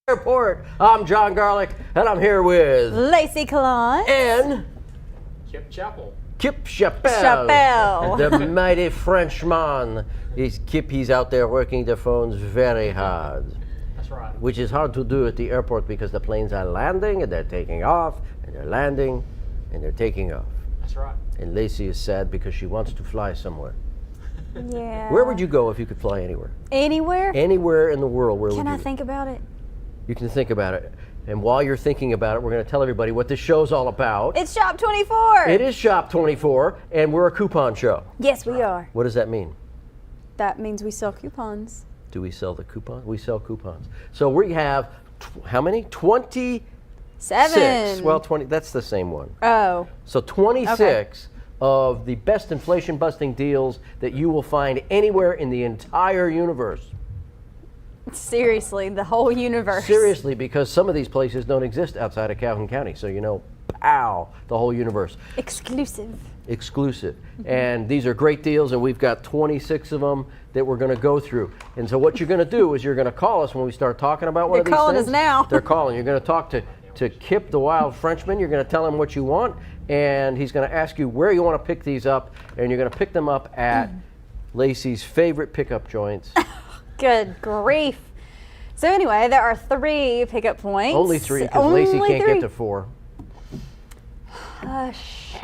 Airport. I'm John Garlic, and I'm here with Lacey Cologne and Kip Chappelle, the mighty Frenchman. He's out there working the phones very hard. That's right. Which is hard to do at the airport because the planes are landing and they're taking off, and they're landing and they're taking off. That's right. And Lacey is sad because she wants to fly somewhere. Yeah. Where would you go if you could fly anywhere? Anywhere? Anywhere in the world, where would you Can I go? think about it? You can think about it. And while you're thinking about it, we're going to tell everybody what this show's all about. It's Shop 24. It is Shop 24, and we're a coupon show. Yes, we are. What does that mean? That means we sell coupons. Do we sell the coupons? We sell coupons. So we have, how many? 26. 7. Well, 20, that's the same one. Oh. So 26 of the best inflation-busting deals that you will find anywhere in the entire universe. Seriously, the whole universe. Seriously, because some of these places don't exist outside of Calhoun County. So, you know, pow, the whole universe. Exclusive. Exclusive. And these are great deals, and we've got 26 of them that we're going to go through. And so what you're going to do is you're going to call us when we start talking about one of these things. They're calling us now. They're calling. You're going to talk to Kip, the wild Frenchman. You're going to tell him what you want, and he's going to ask you where you want to pick these up, and you're going to pick them up at Lacey's favorite pickup joints. Good grief. So anyway, there are 3 pickup points. Only 3, because Lacey can't get to 4. Hush.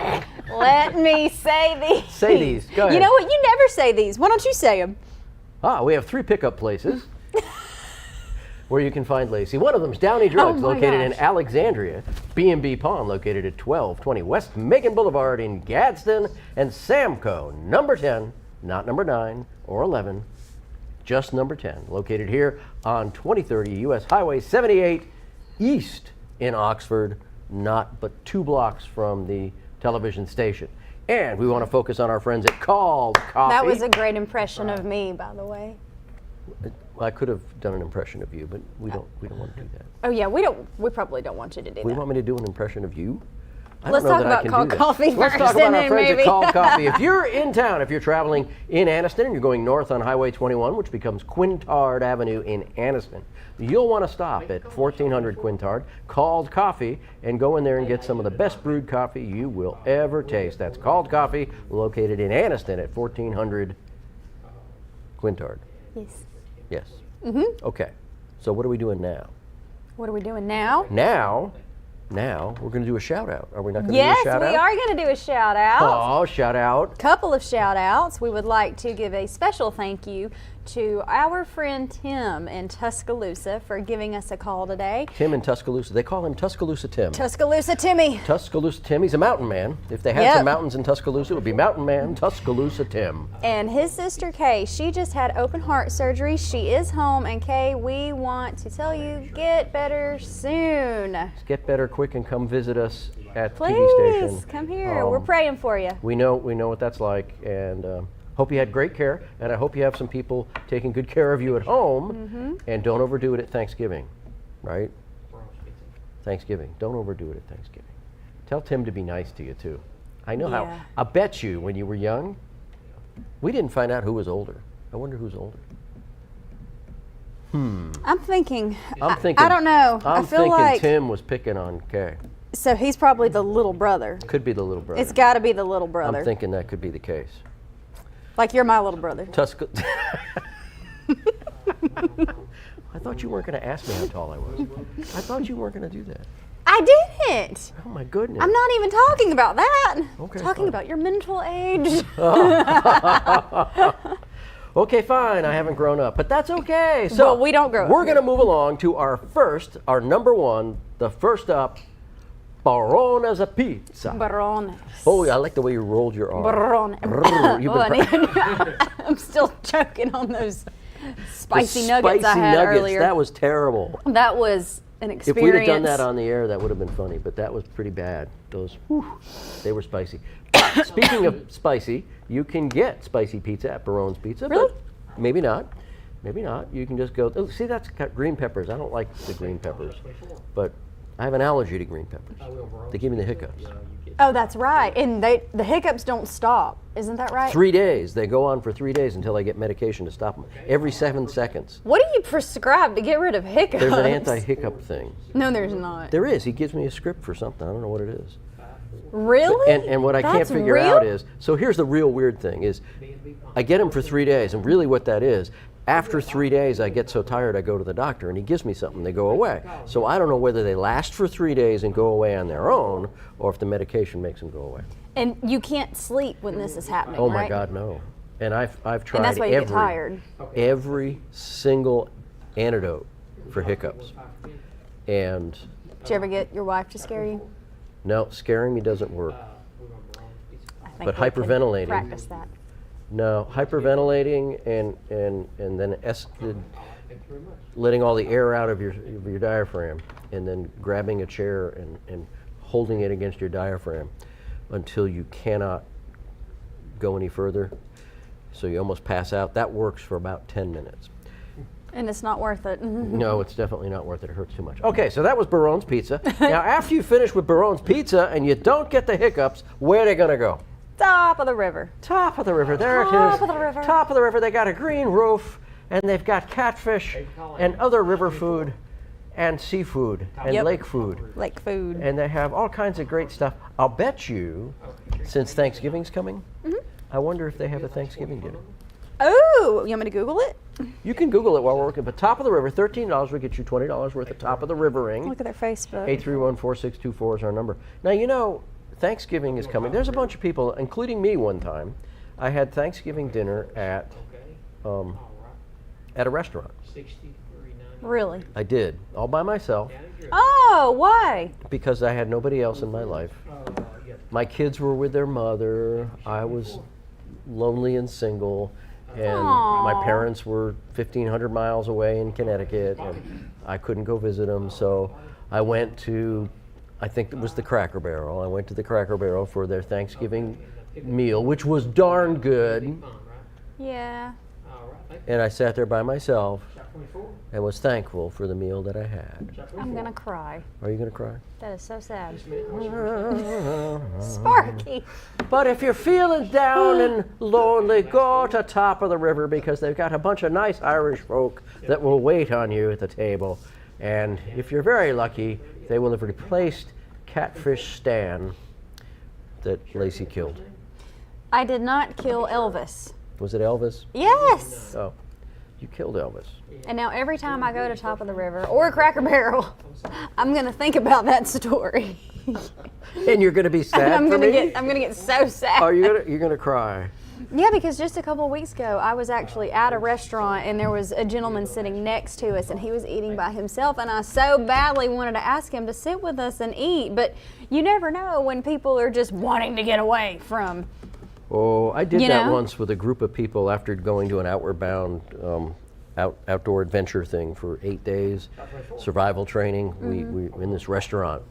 Let me say these. Say these. Go ahead. You know what? You never say these. Why don't you say them? We have 3 pickup places where you can find Lacey. One of them is Downey Drugs, my located in gosh. Alexandria. B&B Pawn, located at 1220 West Macon Boulevard in Gadsden. And Samco, number 10, not number 9 or 11, just number 10, located here on 2030 US Highway 78 East in Oxford, not but 2 blocks from the television station. And we want to focus on our friends at Called Coffee. That was a great impression of me, by the way. I could have done an impression of you, but we don't want to do that. Oh yeah, we probably don't want you to do We that. want me to do an impression of you? I Let's don't know talk that I about can Called do that. Coffee Let's first, talk about and our then friends maybe. at Called Coffee. If you're in town, if you're traveling in Anniston and you're going north on Highway 21, which becomes Quintard Avenue in Anniston, you'll want to stop at 1400 Quintard, Called Coffee, and go in there and get some of the best brewed coffee you will ever taste. That's Called Coffee, located in Anniston at 1400 Quintard. Yes. Yes. Okay. So what are we doing now? What are we doing now? Now we're going to do a shout out. Are we not going to Yes, do a shout out? we are going to do a shout out. Oh, shout out. Couple of shout outs. We would like to give a special thank you to our friend Tim in Tuscaloosa for giving us a call today. Tim in Tuscaloosa. They call him Tuscaloosa Tim. Tuscaloosa Timmy. Tuscaloosa Tim. He's a mountain man. If they had Yep. some mountains in Tuscaloosa, it would be Mountain Man Tuscaloosa Tim. And his sister Kay, she just had open heart surgery. She is home, and Kay, we want to tell you, get better soon. Get better quick and come visit us at the TV Please station. come here. We're praying for you. We know what that's like, and hope you had great care, and I hope you have some people taking good care of you at home, and don't overdo it at Thanksgiving, right? Thanksgiving. Don't overdo it at Thanksgiving. Tell Tim to be nice to you, too. I know how. Yeah. I bet you when you were young, we didn't find out who was older. I wonder who's older. I'm thinking. I don't know. I'm I feel thinking like Tim was picking on Kay. so he's probably the little brother. Could be the little brother. It's got to be the little brother. I'm thinking that could be the case. Like you're my little brother. I thought you weren't going to ask me how tall I was. I thought you weren't going to do that. I didn't. Oh my goodness. I'm not even talking about that. Okay, talking fine. about your mental age. Okay, fine. I haven't grown up, but that's okay. So Well, we don't grow up We're here. going to move along to our number one, the first up, Barona's a pizza. Barone. Oh, I like the way you rolled your arm. Barone. Brrr, you've been I'm still choking on those spicy The nuggets I spicy had nuggets, earlier. that was terrible. That was an If experience. we'd have done that on the air, that would have been funny, but that was pretty bad. Those, they were spicy. Speaking of spicy, you can get spicy pizza at Barone's Pizza. Really? But maybe not. Maybe not. You can just go, oh, see, that's got green peppers. I don't like the green peppers, but I have an allergy to green peppers. They give me the hiccups. Oh, that's right. And the hiccups don't stop. Isn't that right? 3 days. They go on for 3 days until I get medication to stop them. Every 7 seconds. What do you prescribe to get rid of hiccups? There's an anti-hiccup thing. No, there's not. There is. He gives me a script for something. I don't know what it is. Really? And what I can't That's figure real? out is, so here's the real weird thing is, I get him for 3 days, and really what that is, after 3 days I get so tired I go to the doctor and he gives me something, they go away. So I don't know whether they last for 3 days and go away on their own, or if the medication makes them go away. And you can't sleep when this is happening, Oh my right? God, no. And I've tried And that's why you get tired. every single antidote for hiccups. And Did you ever get your wife to scare you? no, scaring me doesn't work. I think But we could hyperventilating. Practice that. No, hyperventilating and then letting all the air out of your diaphragm, and then grabbing a chair and holding it against your diaphragm until you cannot go any further. So you almost pass out. That works for about 10 minutes. And it's not worth it. No, it's definitely not worth it. It hurts too much. Okay, so that was Barone's Pizza. Now, after you finish with Barone's Pizza and you don't get the hiccups, where are they going to go? Top of the river. Top of the river. There it is. Top of the river. Top of the river. They got a green roof, and they've got catfish and other river food and seafood and Yep. lake food. Like food. And they have all kinds of great stuff. I'll bet you, since Thanksgiving's coming, I wonder if they have a Thanksgiving dinner. Oh, you want me to Google it? You can Google it while we're working, but Top of the River, $13 will get you $20 worth of Top of the Rivering. Look at their Facebook. 831-4624 is our number. Now, you know, Thanksgiving is coming. There's a bunch of people, including me one time. I had Thanksgiving dinner at a restaurant. Really? I did, all by myself, Oh, why? because I had nobody else in my life. My kids were with their mother. I was lonely and single. And my Aw. parents were 1,500 miles away in Connecticut, and I couldn't go visit them. So I went to, I think it was the Cracker Barrel. I went to the Cracker Barrel for their Thanksgiving meal, which was darn good. Yeah. And I sat there by myself and was thankful for the meal that I had. I'm going to cry. Are you going to cry? That is so sad. Sparky. But if you're feeling down and lonely, go to Top of the River, because they've got a bunch of nice Irish folk that will wait on you at the table. And if you're very lucky, they will have replaced Catfish Stan that Lacey killed. I did not kill Elvis. Was it Elvis? Yes. Oh, you killed Elvis. And now every time I go to Top of the River or Cracker Barrel, I'm going to think about that story. And you're going to be sad I'm for going me? to get so sad. Are you going to? You're going to cry. Yeah, because just a couple of weeks ago, I was actually at a restaurant and there was a gentleman sitting next to us and he was eating by himself, and I so badly wanted to ask him to sit with us and eat, but you never know when people are just wanting to get away from. Oh, I did You that know? once with a group of people after going to an outward bound outdoor adventure thing for 8 days, survival training. We were in this restaurant,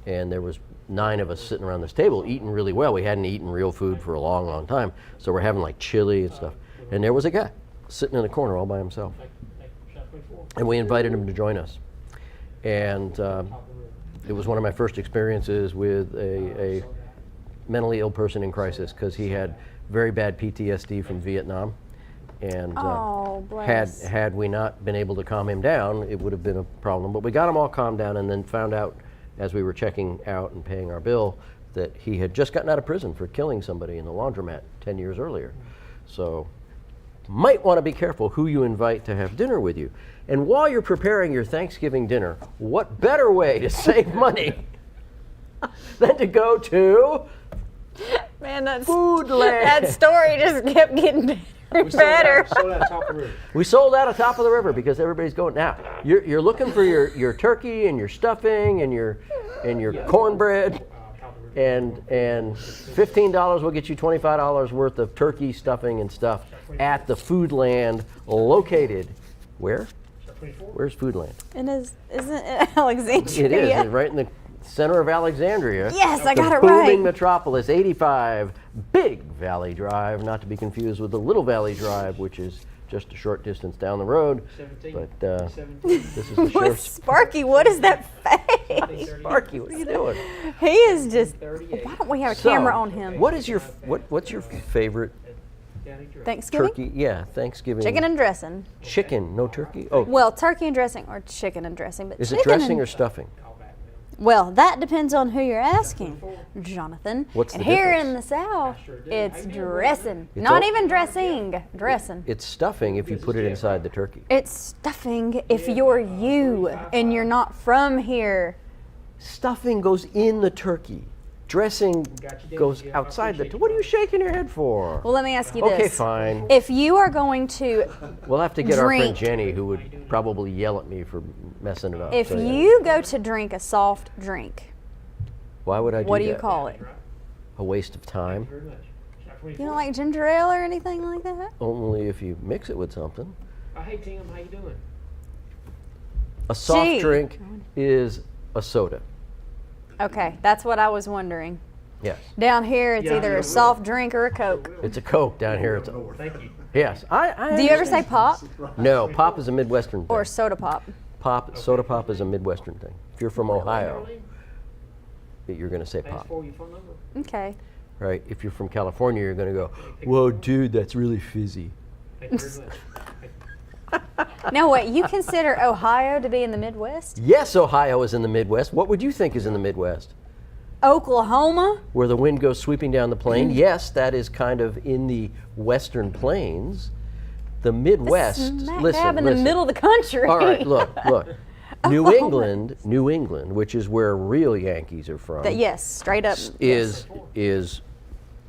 and there was 9 of us sitting around this table eating really well. We hadn't eaten real food for a long, long time, so we're having like chili and stuff. And there was a guy sitting in the corner all by himself, and we invited him to join us. And it was one of my first experiences with a mentally ill person in crisis, because he had very bad PTSD from Vietnam, and Oh, bless. had we not been able to calm him down, it would have been a problem. But we got him all calmed down, and then found out as we were checking out and paying our bill that he had just gotten out of prison for killing somebody in the laundromat 10 years earlier. So might want to be careful who you invite to have dinner with you. And while you're preparing your Thanksgiving dinner, what better way to save money than to go to Man, Foodland. that story just kept getting better and better. Sold out Top of the River. We sold out of Top of the River because everybody's going. Now, you're looking for your turkey and your stuffing and your cornbread, and $15 will get you $25 worth of turkey, stuffing, and stuff at the Foodland located where? Where's Foodland? And isn't it Alexandria? It is. It's right in the center of Alexandria. Yes, I got the it booming right. metropolis, 85 Big Valley Drive, not to be confused with the Little Valley Drive, which is just a short distance down the road. 17. But 17. this is the What, sheriff's. Sparky, what is that face? Sparky, what are you doing? He is just. Why don't we have a camera on him? What's your favorite Thanksgiving? turkey? Yeah, Thanksgiving. Chicken and dressing. Chicken, no turkey. Oh, Well, turkey and dressing, or chicken and dressing, but is it chicken dressing and, or stuffing? Well, that depends on who you're asking, Jonathan. What's and the here difference? in the South, it's dressing. It's Not all- even dressing, dressing. It's stuffing if you put it inside the turkey. It's stuffing if you're you and you're not from here. Stuffing goes in the turkey. Dressing goes outside the turkey. What are you shaking your head for? Well, let me ask you Okay, this. fine. If you are going to, We'll have to get our friend drink. Jenny, who would probably yell at me for messing it up. if So, yeah. you go to drink a soft drink, Why would I do what do that? you call it? A waste of time. You don't like ginger ale or anything like that? Only if you mix it with something. Hey Tim, how you doing? A soft Gee. drink is a soda. Okay, that's what I was wondering. Yes. Down here, it's Yeah, either yeah, a soft drink or a Coke. It's a Coke down here. It's a, Thank you. yes. I Do you ever say pop No, pop is a Midwestern thing. or soda pop? Soda pop is a Midwestern thing. If you're from Ohio, you're going to say Thanks pop. for your phone number. Okay. Right? If you're from California, you're going to go, whoa, dude, that's really fizzy. Thank you very much. Now wait, you consider Ohio to be in the Midwest? Yes, Ohio is in the Midwest. What would you think is in the Midwest? Oklahoma? Where the wind goes sweeping down the plain? Yes, that is kind of in the western plains. The Midwest, Smack listen, dab in listen. the middle of the country. All right, look. New England, which is where real Yankees are from, Yes, straight up. is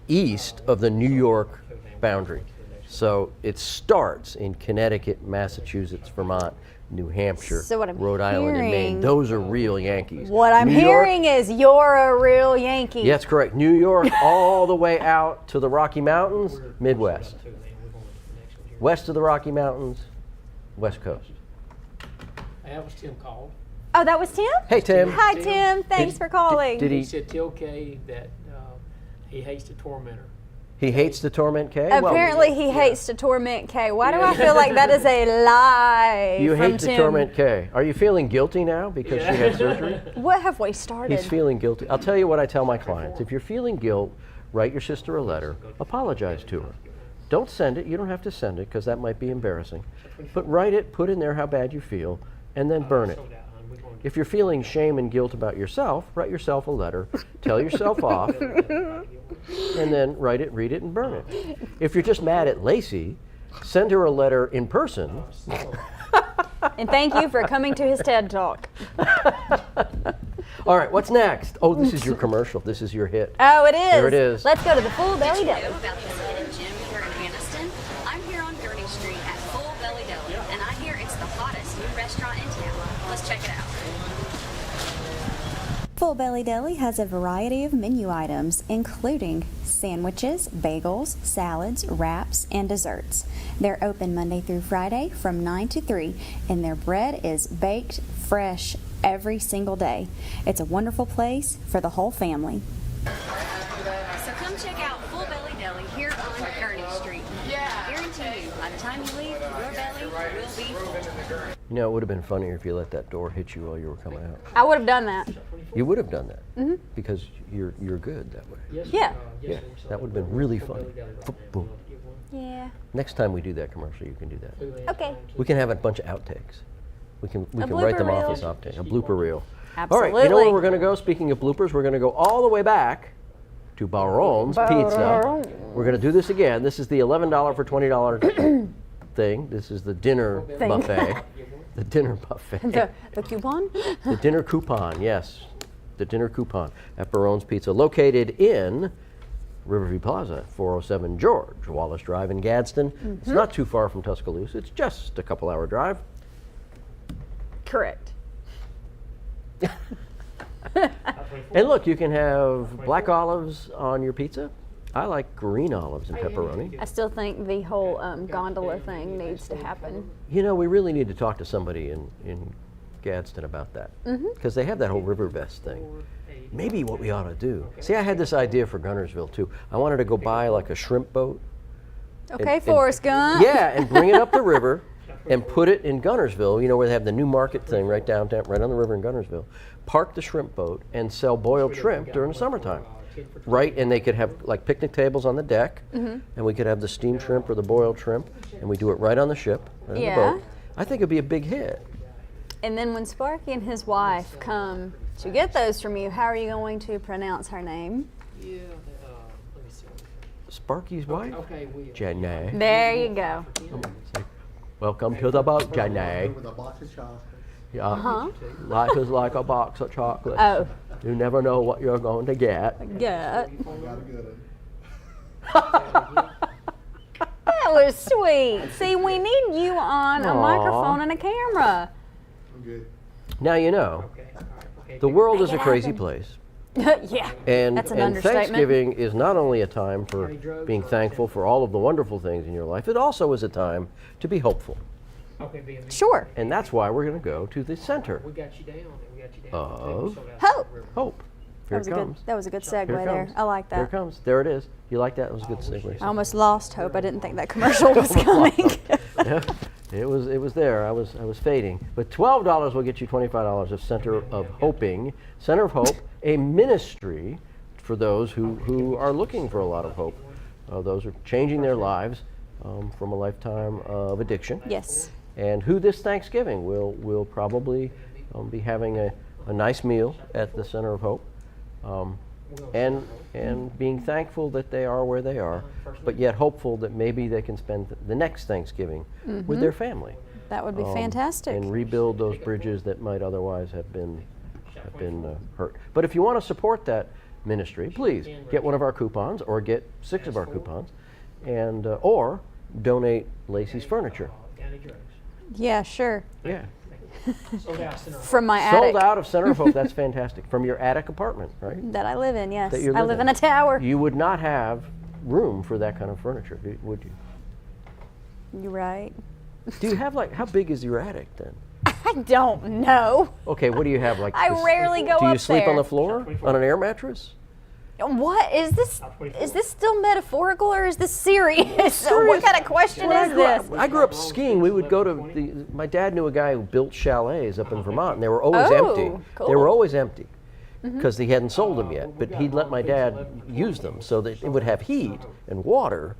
east of the New York boundary. So it starts in Connecticut, Massachusetts, Vermont, New Hampshire, So what I'm Rhode Island, and Maine. hearing- Those are real Yankees. What I'm New York- hearing is you're a real Yankee. Yes, correct. New York all the way out to the Rocky Mountains, Midwest. West of the Rocky Mountains, West Coast. Hey, that was Tim called. Oh, that was Tim? Hey, Tim. Hi, Tim. Thanks for calling. did He he said tell Kay that he hates to torment her. He hates to torment Kay? Well, Apparently, he hates to torment Kay. Why do I feel like that is a lie you from hate to Tim? torment Kay. Are you feeling guilty now because she had surgery? What have we started? He's feeling guilty. I'll tell you what I tell my clients. If you're feeling guilt, write your sister a letter. Apologize to her. Don't send it. You don't have to send it because that might be embarrassing. But write it, put in there how bad you feel, and then burn it. If you're feeling shame and guilt about yourself, write yourself a letter, tell yourself off, and then write it, read it, and burn it. If you're just mad at Lacey, send her a letter in person. And thank you for coming to his TED Talk. All right, what's next? Oh, this is your commercial. This is your hit. Oh, it is. Here it is. Let's go to the Full Belly Deli. Know about this hidden gym here in Anniston? I'm here on Gurney Street at Full Belly Deli, and I hear it's the hottest new restaurant in town. Let's check it out. Full Belly Deli has a variety of menu items, including sandwiches, bagels, salads, wraps, and desserts. They're open Monday through Friday from 9 to 3, and their bread is baked fresh every single day. It's a wonderful place for the whole family. So come check out Full Belly Deli here on Gurney Street. I guarantee you, by the time you leave, your belly will be full. You know, it would have been funnier if you let that door hit you while you were coming out. I would have done that. You would have done that because you're good that way. Yeah. Yeah, that would have been really funny. Boom. Yeah. Next time we do that commercial, you can do that. Okay. We can have a bunch of outtakes. We can write blooper them off reel. as outtakes. A blooper reel. Absolutely. All right, you know where we're going to go? Speaking of bloopers, we're going to go all the way back to Baron's Pizza. We're going to do this again. This is the $11 for $20 thing. This is the dinner buffet. The dinner buffet. The coupon? The dinner coupon, yes. The dinner coupon at Baron's Pizza, located in Riverview Plaza, 407 George Wallace Drive in Gadsden. It's not too far from Tuscaloosa. It's just a couple-hour drive. Correct. And look, you can have black olives on your pizza. I like green olives and pepperoni. I still think the whole gondola thing needs to happen. You know, we really need to talk to somebody in Gadsden about that. Because they have that whole River Vest thing. Maybe what we ought to do. See, I had this idea for Gunnersville too. I wanted to go buy like a shrimp boat Okay, Forrest Gump. Yeah, and bring it up the river and put it in Gunnersville, you know, where they have the new market thing right downtown, right on the river in Gunnersville. Park the shrimp boat and sell boiled shrimp during the summertime. Right, and they could have like picnic tables on the deck, and we could have the steamed shrimp or the boiled shrimp, and we do it right on the ship, right on the boat. I think it'd be a big hit. And then when Sparky and his wife come to get those from you, how are you going to pronounce her name? Yeah, let me see. Sparky's wife? Okay, Jenny. There you go. Welcome to the boat, Jenny. With a box of chocolate. Yeah. Life is like a box of chocolate. Oh, You never know what you're going to get. good. Got a good That was sweet. See, we need you on a Aw. microphone and a camera. I'm good. Now you know, Okay, all right, okay. the world is a Make it crazy happen. place. Yeah. And, That's an and understatement. Thanksgiving is not only a time for being thankful for all of the wonderful things in your life, it also is a time to be hopeful. Okay, B&B. Sure. And that's why we're going to go to the center We got you down. We got you down. Of Hope. hope. Here it comes. That was a good segue Here it there. comes. I like Here it that. comes. There it is. You like that? It was a good segue. I almost lost hope. I didn't think that commercial was coming. Yeah, it was there. I was fading. But $12 will get you $25 of Center of Hoping. Center of Hope, a ministry for those who are looking for a lot of hope. Those are changing their lives from a lifetime of addiction. Yes. And who this Thanksgiving will probably be having a nice meal at the Center of Hope. And being thankful that they are where they are, but yet hopeful that maybe they can spend the next Thanksgiving with their family. That would be fantastic. And rebuild those bridges that might otherwise have been hurt. But if you want to support that ministry, please get one of our coupons or get 6 of our coupons, and or donate Lacey's furniture. County drugs. Yeah, sure. Yeah. Sold out center. From my attic Sold out of Center of Hope. That's fantastic. From your attic apartment, right? that I live in, yes. That you I live in a tower. You would not have room for that kind of furniture, would you? You're right. Do you have like, how big is your attic then? I don't know. Okay, what do you have like? I this- rarely go up Do you sleep there. on the floor on an air mattress? What is this? Is this still metaphorical or is this serious? What kind of question Well, is this? I grew up skiing. We would go to my dad knew a guy who built chalets up in Vermont, and they were always Oh, empty. cool. They were always empty because he hadn't sold them yet. But he'd let my dad use them so that it would have heat and water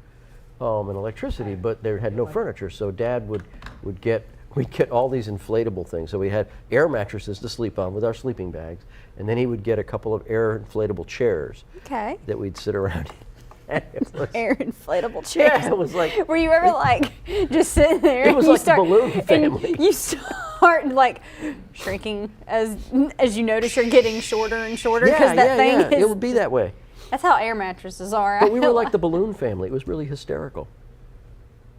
and electricity, but they had no furniture. So Dad we'd get all these inflatable things. So we had air mattresses to sleep on with our sleeping bags, and then he would get a couple of air inflatable chairs Okay. that we'd sit around in. It was- Air inflatable chairs. Yeah, it was like Were you ever like just sitting there? It and was you like the balloon family. And you start like shrinking as you notice you're getting shorter and shorter because that thing is. It would be that way. That's how air mattresses are. But we were like the balloon family. It was really hysterical.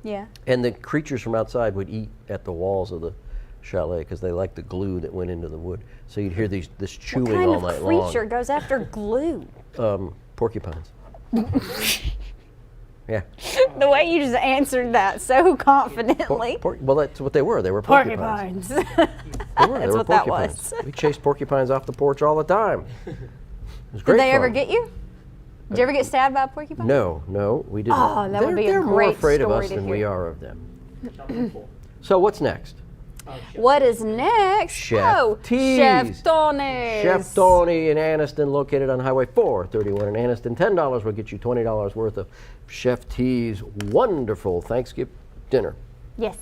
Yeah. And the creatures from outside would eat at the walls of the chalet because they liked the glue that went into the wood. So you'd hear this chewing What kind all of night creature goes after glue? long. Porcupines. Yeah. The way you just answered that so confidently. Well, that's what they were. They were porcupines. Porcupines. They were. They That's were what that porcupines. was. We chased porcupines off the porch all the time. It was great Did they ever fun. get you? Did you ever get stabbed by a porcupine? No, we didn't. Oh, that would be a They're more great afraid of story us to than we hear. are of them. So what's next? What is next? Chef T's. Chef Tony's. Chef Tony in Anniston, located on Highway 431 in Anniston. $10 will get you $20 worth of Chef T's wonderful Thanksgiving dinner. Yes.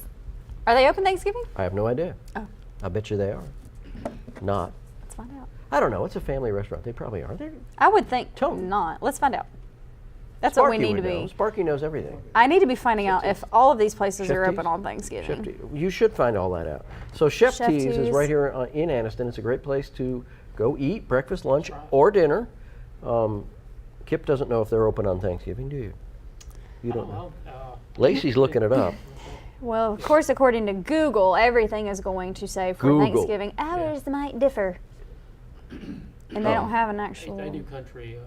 Are they open Thanksgiving? I have no idea. Oh. I bet you they are. Not. Let's find out. I don't know. It's a family restaurant. They probably are. They're, I would think Tony. not. Let's find out. That's what we need to would know. be. Sparky knows everything. I need to be finding out if all of these places Chef are T's? open on Chef Thanksgiving. T. You should find all that out. So Chef Chef T's is T's. right here in Anniston. It's a great place to go eat breakfast, lunch, or dinner. Kip doesn't know if they're open on Thanksgiving, do you? You don't know. Lacey's looking it up. Well, of course, according to Google, everything is going to say for Google. Thanksgiving. Hours might differ. And they don't have an actual. They do country,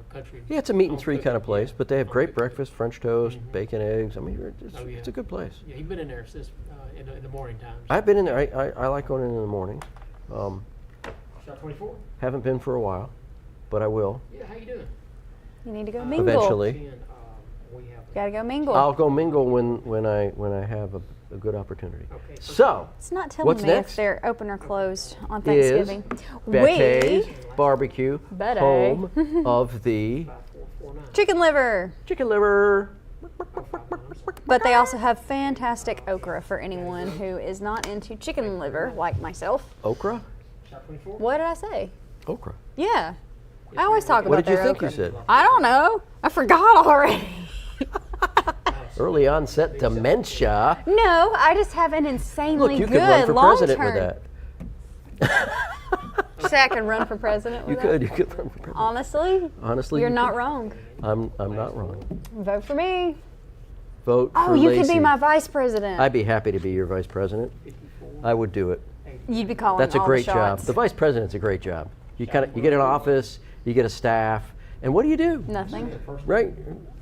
country. Yeah, it's a meat and three kind of place, but they have great breakfast, French toast, bacon, eggs. I mean, it's a good place. Yeah, you've been in there since in the morning times. I've been in there. I like going in the mornings. Shop 24. Haven't been for a while, but I will Yeah, how you doing? You need to go mingle. eventually. And, we have. Gotta go mingle. I'll go mingle when I have a good opportunity. Okay. So, It's not telling what's me next? if they're open or closed on is Thanksgiving. Betty's Barbecue, Betty. home of the 5449. Chicken liver. chicken liver. But they also have fantastic okra for anyone who is not into chicken liver, like myself. Okra? Shop 24. What did I say? Okra. Yeah. I always talk What about did you their think okra. you said? I don't know. I forgot already. Early onset dementia. No, I just have an insanely Look, you good could run for long president term. with that. You say I can run for president You with could. that? You could run for president. Honestly, Honestly, you're you not could. wrong. I'm not wrong. Vote for me. Vote Oh, for you Lacey. could be my vice president. I'd be happy to be your vice president. I would do it. You'd be calling That's a all great the job. shots. The vice president's a great job. You get an office, you get a staff, and what do you do? Nothing. Right?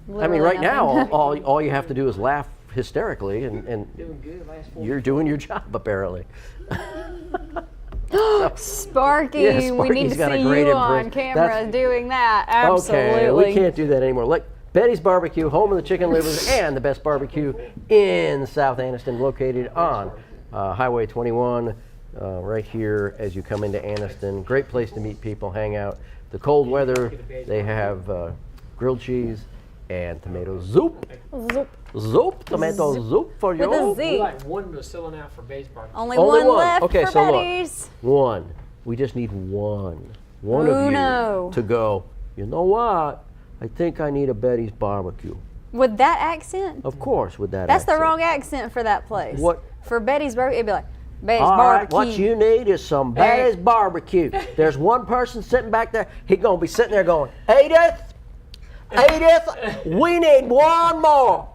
I Literally mean, right now, nothing. all you have to do is laugh hysterically, and Doing good last 4 you're doing your job apparently. Sparky, Yeah, we Sparky's need to got a see great you on impression. camera That's- doing that. Absolutely. Okay, we can't do that anymore. Like Betty's Barbecue, home of the chicken livers and the best barbecue in South Anniston, located on Highway 21, right here as you come into Anniston. Great place to meet people, hang out. The cold weather, they have grilled cheese and tomato soup. Zoop. Soup, tomato soup for you. With a We Z. like one was selling out for base barbecue. Only Only one one. left Okay, for so look. Betty's. One. We just need one. One Uno. of you to go, you know what? I think I need a Betty's Barbecue. With that accent? Of course, with that That's the accent. wrong accent for that place. What? For Betty's barbecue, it'd be like, Betty's All right, barbecue. what you need is some Betty's Barbecue. There's one person sitting back there. He's going to be sitting there going, Edith, we need one more.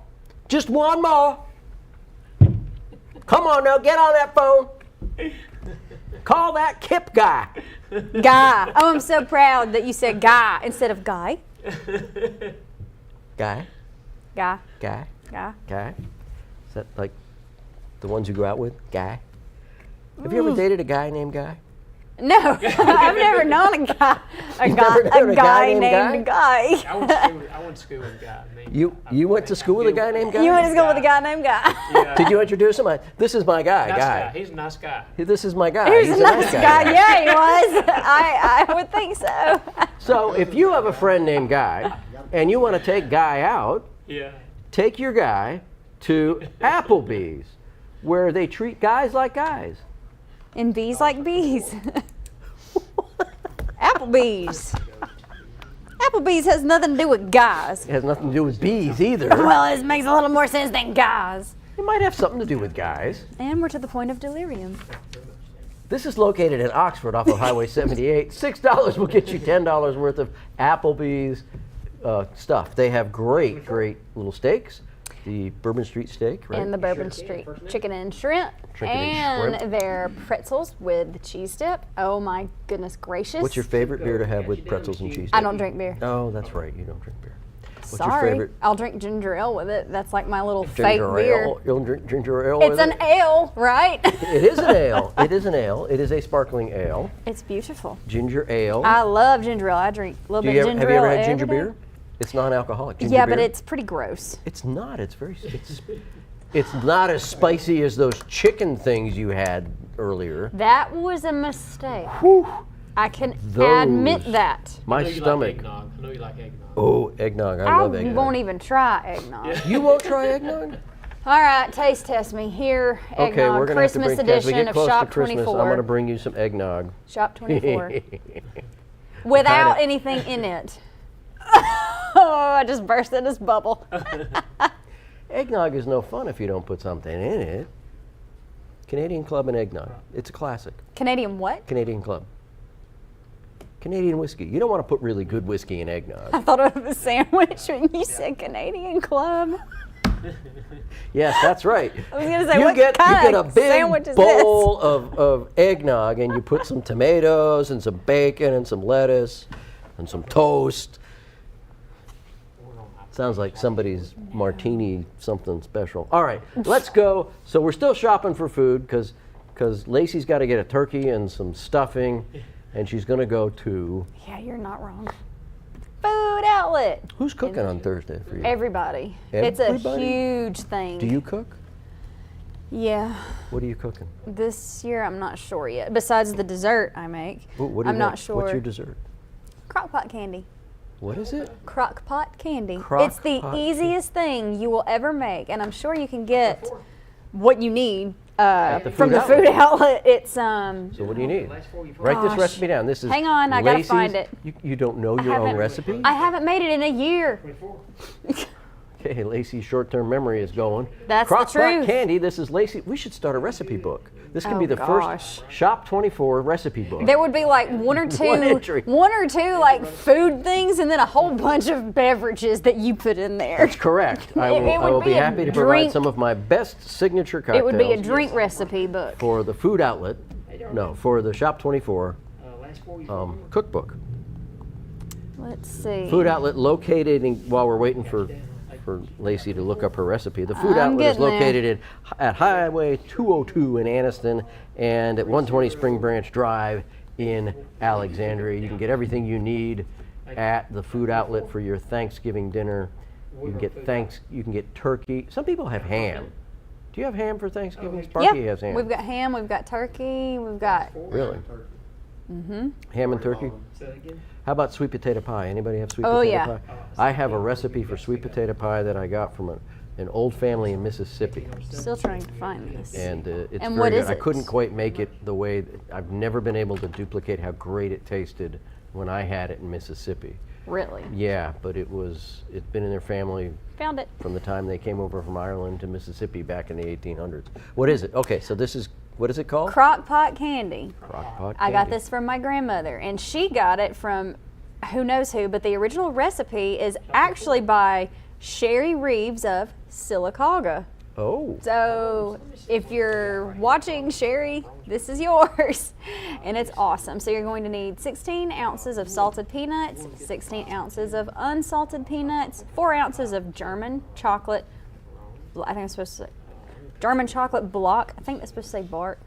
Just one more. Come on now, get on that phone. Call that Kip guy. Guy. Oh, I'm so proud that you said guy instead of guy. Guy, Guy. guy, Guy. guy. Is that like the ones you go out with? Guy. Have you ever dated a guy named Guy? No, I've never known a guy. never known A a guy guy named named Guy. I went to school with a guy. You went to school with a guy named Guy? You went to school with a guy named Guy. Yeah. Did you introduce him? This is my guy, Nice Guy. guy. He's a nice guy. This is my guy. He was a nice guy. Yeah, he was. I would think so. So if you have a friend named Guy and you want to take Guy out, Yeah. take your guy to Applebee's, where they treat guys like guys. And bees like bees. Applebee's. Applebee's has nothing to do with guys. It has nothing to do with bees either. Well, it makes a little more sense than guys. It might have something to do with guys. And we're to the point of delirium. This is located in Oxford off of Highway 78. $6 will get you $10 worth of Applebee's stuff. They have great little steaks. The Bourbon Street steak, right? And the Bourbon Street chicken and shrimp. Chicken and and shrimp. their pretzels with the cheese dip. Oh my goodness gracious. What's your favorite beer to have with pretzels and cheese? I don't drink beer. Oh, that's right. You don't drink beer. What's Sorry. your favorite I'll drink ginger ale with it. That's like my little fake ginger beer. ale? You don't drink ginger ale It's with an it? ale, right? It is an ale. It is an ale. It is a sparkling ale. It's beautiful. Ginger ale. I love ginger ale. I drink a little Do bit you of ever, ginger have you ever ale had ginger every day. beer? It's non-alcoholic. Ginger Yeah, beer. but it's pretty gross. It's not. It's not as spicy as those chicken things you had earlier. That was a mistake. Whew. I can Those- admit that. My I know you stomach. Like eggnog. I know you like eggnog. Oh, eggnog. I I love eggnog. won't even try eggnog. You won't try eggnog? All right, taste test me. Here, eggnog, Okay, we're gonna have to Christmas bring. As we edition get of close Shop to Christmas, 24. I'm gonna bring you some eggnog. Shop 24. Without Kinda- anything in it. Oh, I just burst in this bubble. Eggnog is no fun if you don't put something in it. Canadian Club and eggnog. It's a classic. Canadian what? Canadian Club. Canadian whiskey. You don't want to put really good whiskey in eggnog. I thought it was a sandwich when you said Canadian Club. Yes, that's right. I was gonna say, You what get kind a of sandwich big is bowl of eggnog and you put some tomatoes and some bacon and some lettuce and some toast. Sounds like somebody's martini something special. All right, let's go. So we're still shopping for food because Lacey's got to get a turkey and some stuffing, and she's going to go to this? Yeah, you're not wrong. Food outlet. Who's cooking on Thursday for you? Everybody. It's a Everybody? huge thing. Do you cook? Yeah. What are you cooking? This year, I'm not sure yet. Besides the dessert I make, What do you I'm not make? sure. What's your dessert? Crock pot candy. What is it? Crock pot candy. Crock It's the pot easiest thing you will ever make, and I'm sure you can get what you need the from food the food outlet. It's So what do you need? Last 45. Write this Gosh. recipe down. This is Hang on, I gotta Lacey's- find it. You don't know your own haven't- recipe? I haven't made it in a year. 24. Okay, Lacey's short-term memory is going. That's the Crock pot truth. candy. This is Lacey. We should start a recipe book. This could Oh, be the gosh. first Shop 24 recipe book. There would be like one or entry. two like food things, and then a whole bunch of beverages that you put in there. That's correct. I It will would be be a happy to provide drink- some of my best signature cocktails It would be a drink recipe book. for the food outlet. No, for the Shop 24 Last 44. cookbook. Let's see. Food outlet located in, while we're waiting for Lacey to look up her recipe. The food I'm outlet is getting there. located at Highway 202 in Anniston and at 120 Spring Branch Drive in Alexandria. You can get everything you need at the food outlet for your Thanksgiving dinner. You can get turkey. Some people have ham. Do you have ham for Thanksgiving? Sparky has ham. We've got ham, we've got turkey, we've got Really? Ham and turkey? Say that again. How about sweet potato pie? Anybody have sweet Oh, potato yeah. pie? I have a recipe for sweet potato pie that I got from an old family in Mississippi, still trying to find this. and it's And very what good. is I it? couldn't quite make it the way I've never been able to duplicate how great it tasted when I had it in Mississippi. Really? Yeah, but it's been in their family Found it. from the time they came over from Ireland to Mississippi back in the 1800s. What is it? Okay, so this is, what is it called? Crock pot candy. Crock pot I got candy. this from my grandmother, and she got it from who knows who, but the original recipe is actually by Sherry Reeves of Sylacauga. Oh, So if you're watching, Sherry, this is yours. And it's awesome. So you're going to need 16 ounces of salted peanuts, 16 ounces of unsalted peanuts, 4 ounces of German chocolate. I think it's supposed to say German chocolate block. I think it's supposed to say bark.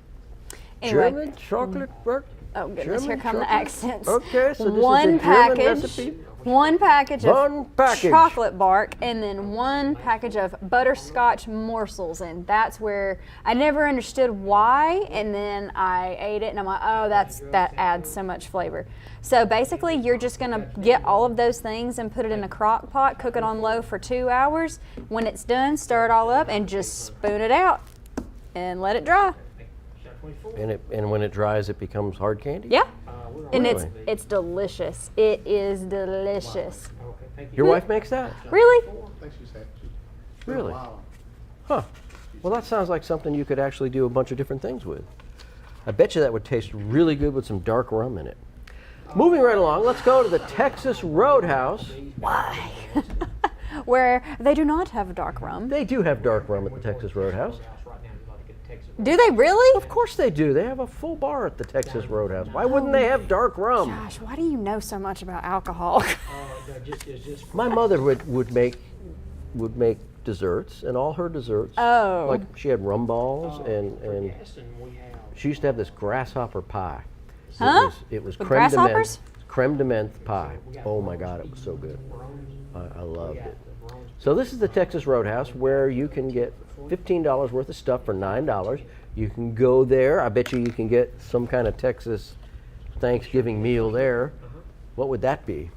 Anyway, German chocolate bark? oh goodness, German here come the chocolate? accents. Okay, so this is a one German package, recipe? one package One of package. chocolate bark, and then one package of butterscotch morsels. And that's where I never understood why, and then I ate it, and I'm like, oh, that adds so much flavor. So basically, you're just gonna get all of those things and put it in a crock pot, cook it on low for 2 hours. When it's done, stir it all up and just spoon it out and let it dry. Shop 24. And when it dries, it becomes hard candy? Yeah. And Really? it's delicious. It is delicious. Okay, thank you. Your wife makes that? Really? I think she's had it's been Really? a while. Huh. Well, that sounds like something you could actually do a bunch of different things with. I bet you that would taste really good with some dark rum in it. Moving right along, let's go to the Texas Roadhouse. Why? Where they do not have dark rum. They do have dark rum at the Texas Roadhouse. Right now, we'd like to get Texas. Do they really? Of course they do. They have a full bar at the Texas Roadhouse. Why wouldn't they have dark rum? Gosh, why do you know so much about alcohol? It's just My mother would make desserts, and all her desserts, Oh. like she had rum balls, and Gaston, we have. she used to have this grasshopper pie. Huh? It was With creme de menthe, grasshoppers? creme de menthe pie. Oh my God, it was so good. I loved it. So this is the Texas Roadhouse, where you can get $15 worth of stuff for $9. You can go there. I bet you can get some kind of Texas Thanksgiving meal there. What would that be?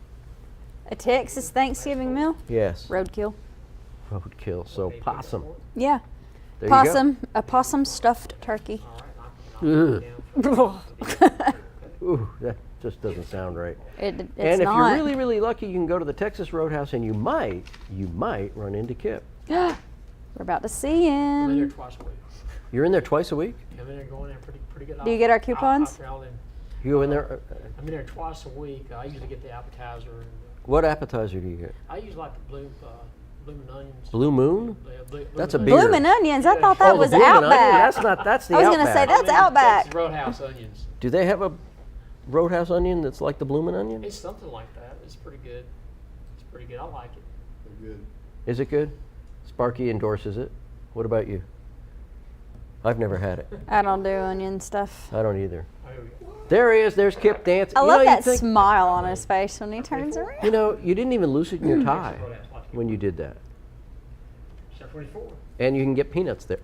A Texas Thanksgiving meal? Yes, Roadkill. roadkill. So possum. Yeah. There Possum. A possum stuffed turkey. you go. Ooh, that just doesn't sound right. It's And if not. you're really, really lucky, you can go to the Texas Roadhouse, and you might run into Kip. We're about to see I'm in there him. twice a week. You're in there twice a week. I'm in there going in pretty good. Do you get our coupons? You go in there. I'm in there twice a week. I usually get the appetizer. And, What appetizer do you get? I usually like the bloomin' onions. Blue Moon? That's a Bloomin' beer. onions. Bloomin' onions. I thought that Oh, the was Bloomin' Onion? Outback. That's the I was Outback. gonna say that's I mean, Outback. Texas Roadhouse onions. Do they have a Roadhouse onion that's like the Bloomin' Onion? It's something like that. It's pretty good. It's pretty good. I like it. They're good. Is it good? Sparky endorses it. What about you? I've never had it. I don't do onion stuff. I don't either. Oh, yeah. There he is. There's Kip dancing. I You love know, that you'd think- smile on his face when he turns around. You know, you didn't even loosen your tie when you did that. Chef 24. And you can get peanuts there.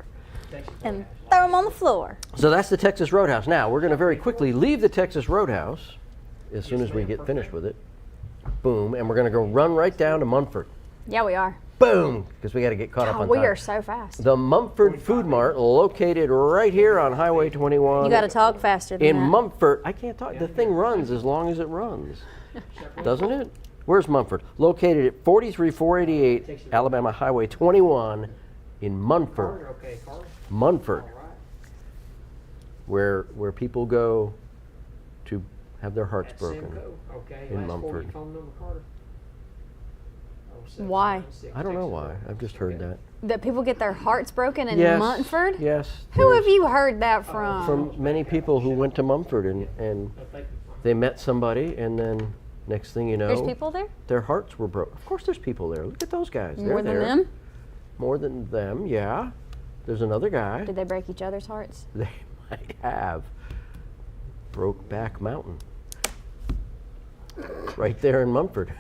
Texas And Roadhouse. throw him on the floor. So that's the Texas Roadhouse. Now, we're going to very quickly leave the Texas Roadhouse as soon as we get finished with it. Boom. And we're going to go run right down to Munford. Yeah, we are. Boom. Because we got to get caught up Oh, on we time. are so fast. The Mumford Food Mart, located right here on Highway 21. You got to talk faster than in that. Mumford. I can't talk. The thing runs as long as it runs, doesn't it? Where's Mumford? Located at 43488 Alabama Highway 21 in Munford. Carter, okay, Carter. Munford, All right. where people go to have their hearts At broken. Simcoe, okay. in Last four Mumford. of your phone number, Carter. Why? 07996, I don't know Texas why. Roadhouse. I've just heard Okay. that. That people get their hearts broken in Yes. Munford? Yes. Who there's- have you heard that from? From many people who went to Mumford and Oh, thank you. they met somebody, and then next thing you know, There's people there? their hearts were broke. Of course, there's people there. Look at those guys. They're More than there. them? More than them, yeah. There's another guy. Did they break each other's hearts? They might have. Brokeback Mountain. Right there in Mumford.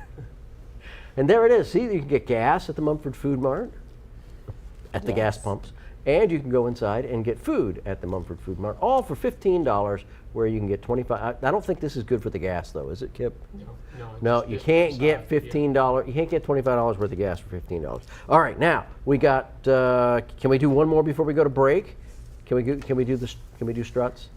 And there it is. See, you can get gas at the Mumford Food Mart, at the gas Yes. pumps, and you can go inside and get food at the Mumford Food Mart, all for $15, where you can get 25. I don't think this is good for the gas, though, is it, Kip? No, you can't get $15. You can't get $25 worth of gas for $15. All right, now we got. Can we do one more before we go to break? Can we do struts?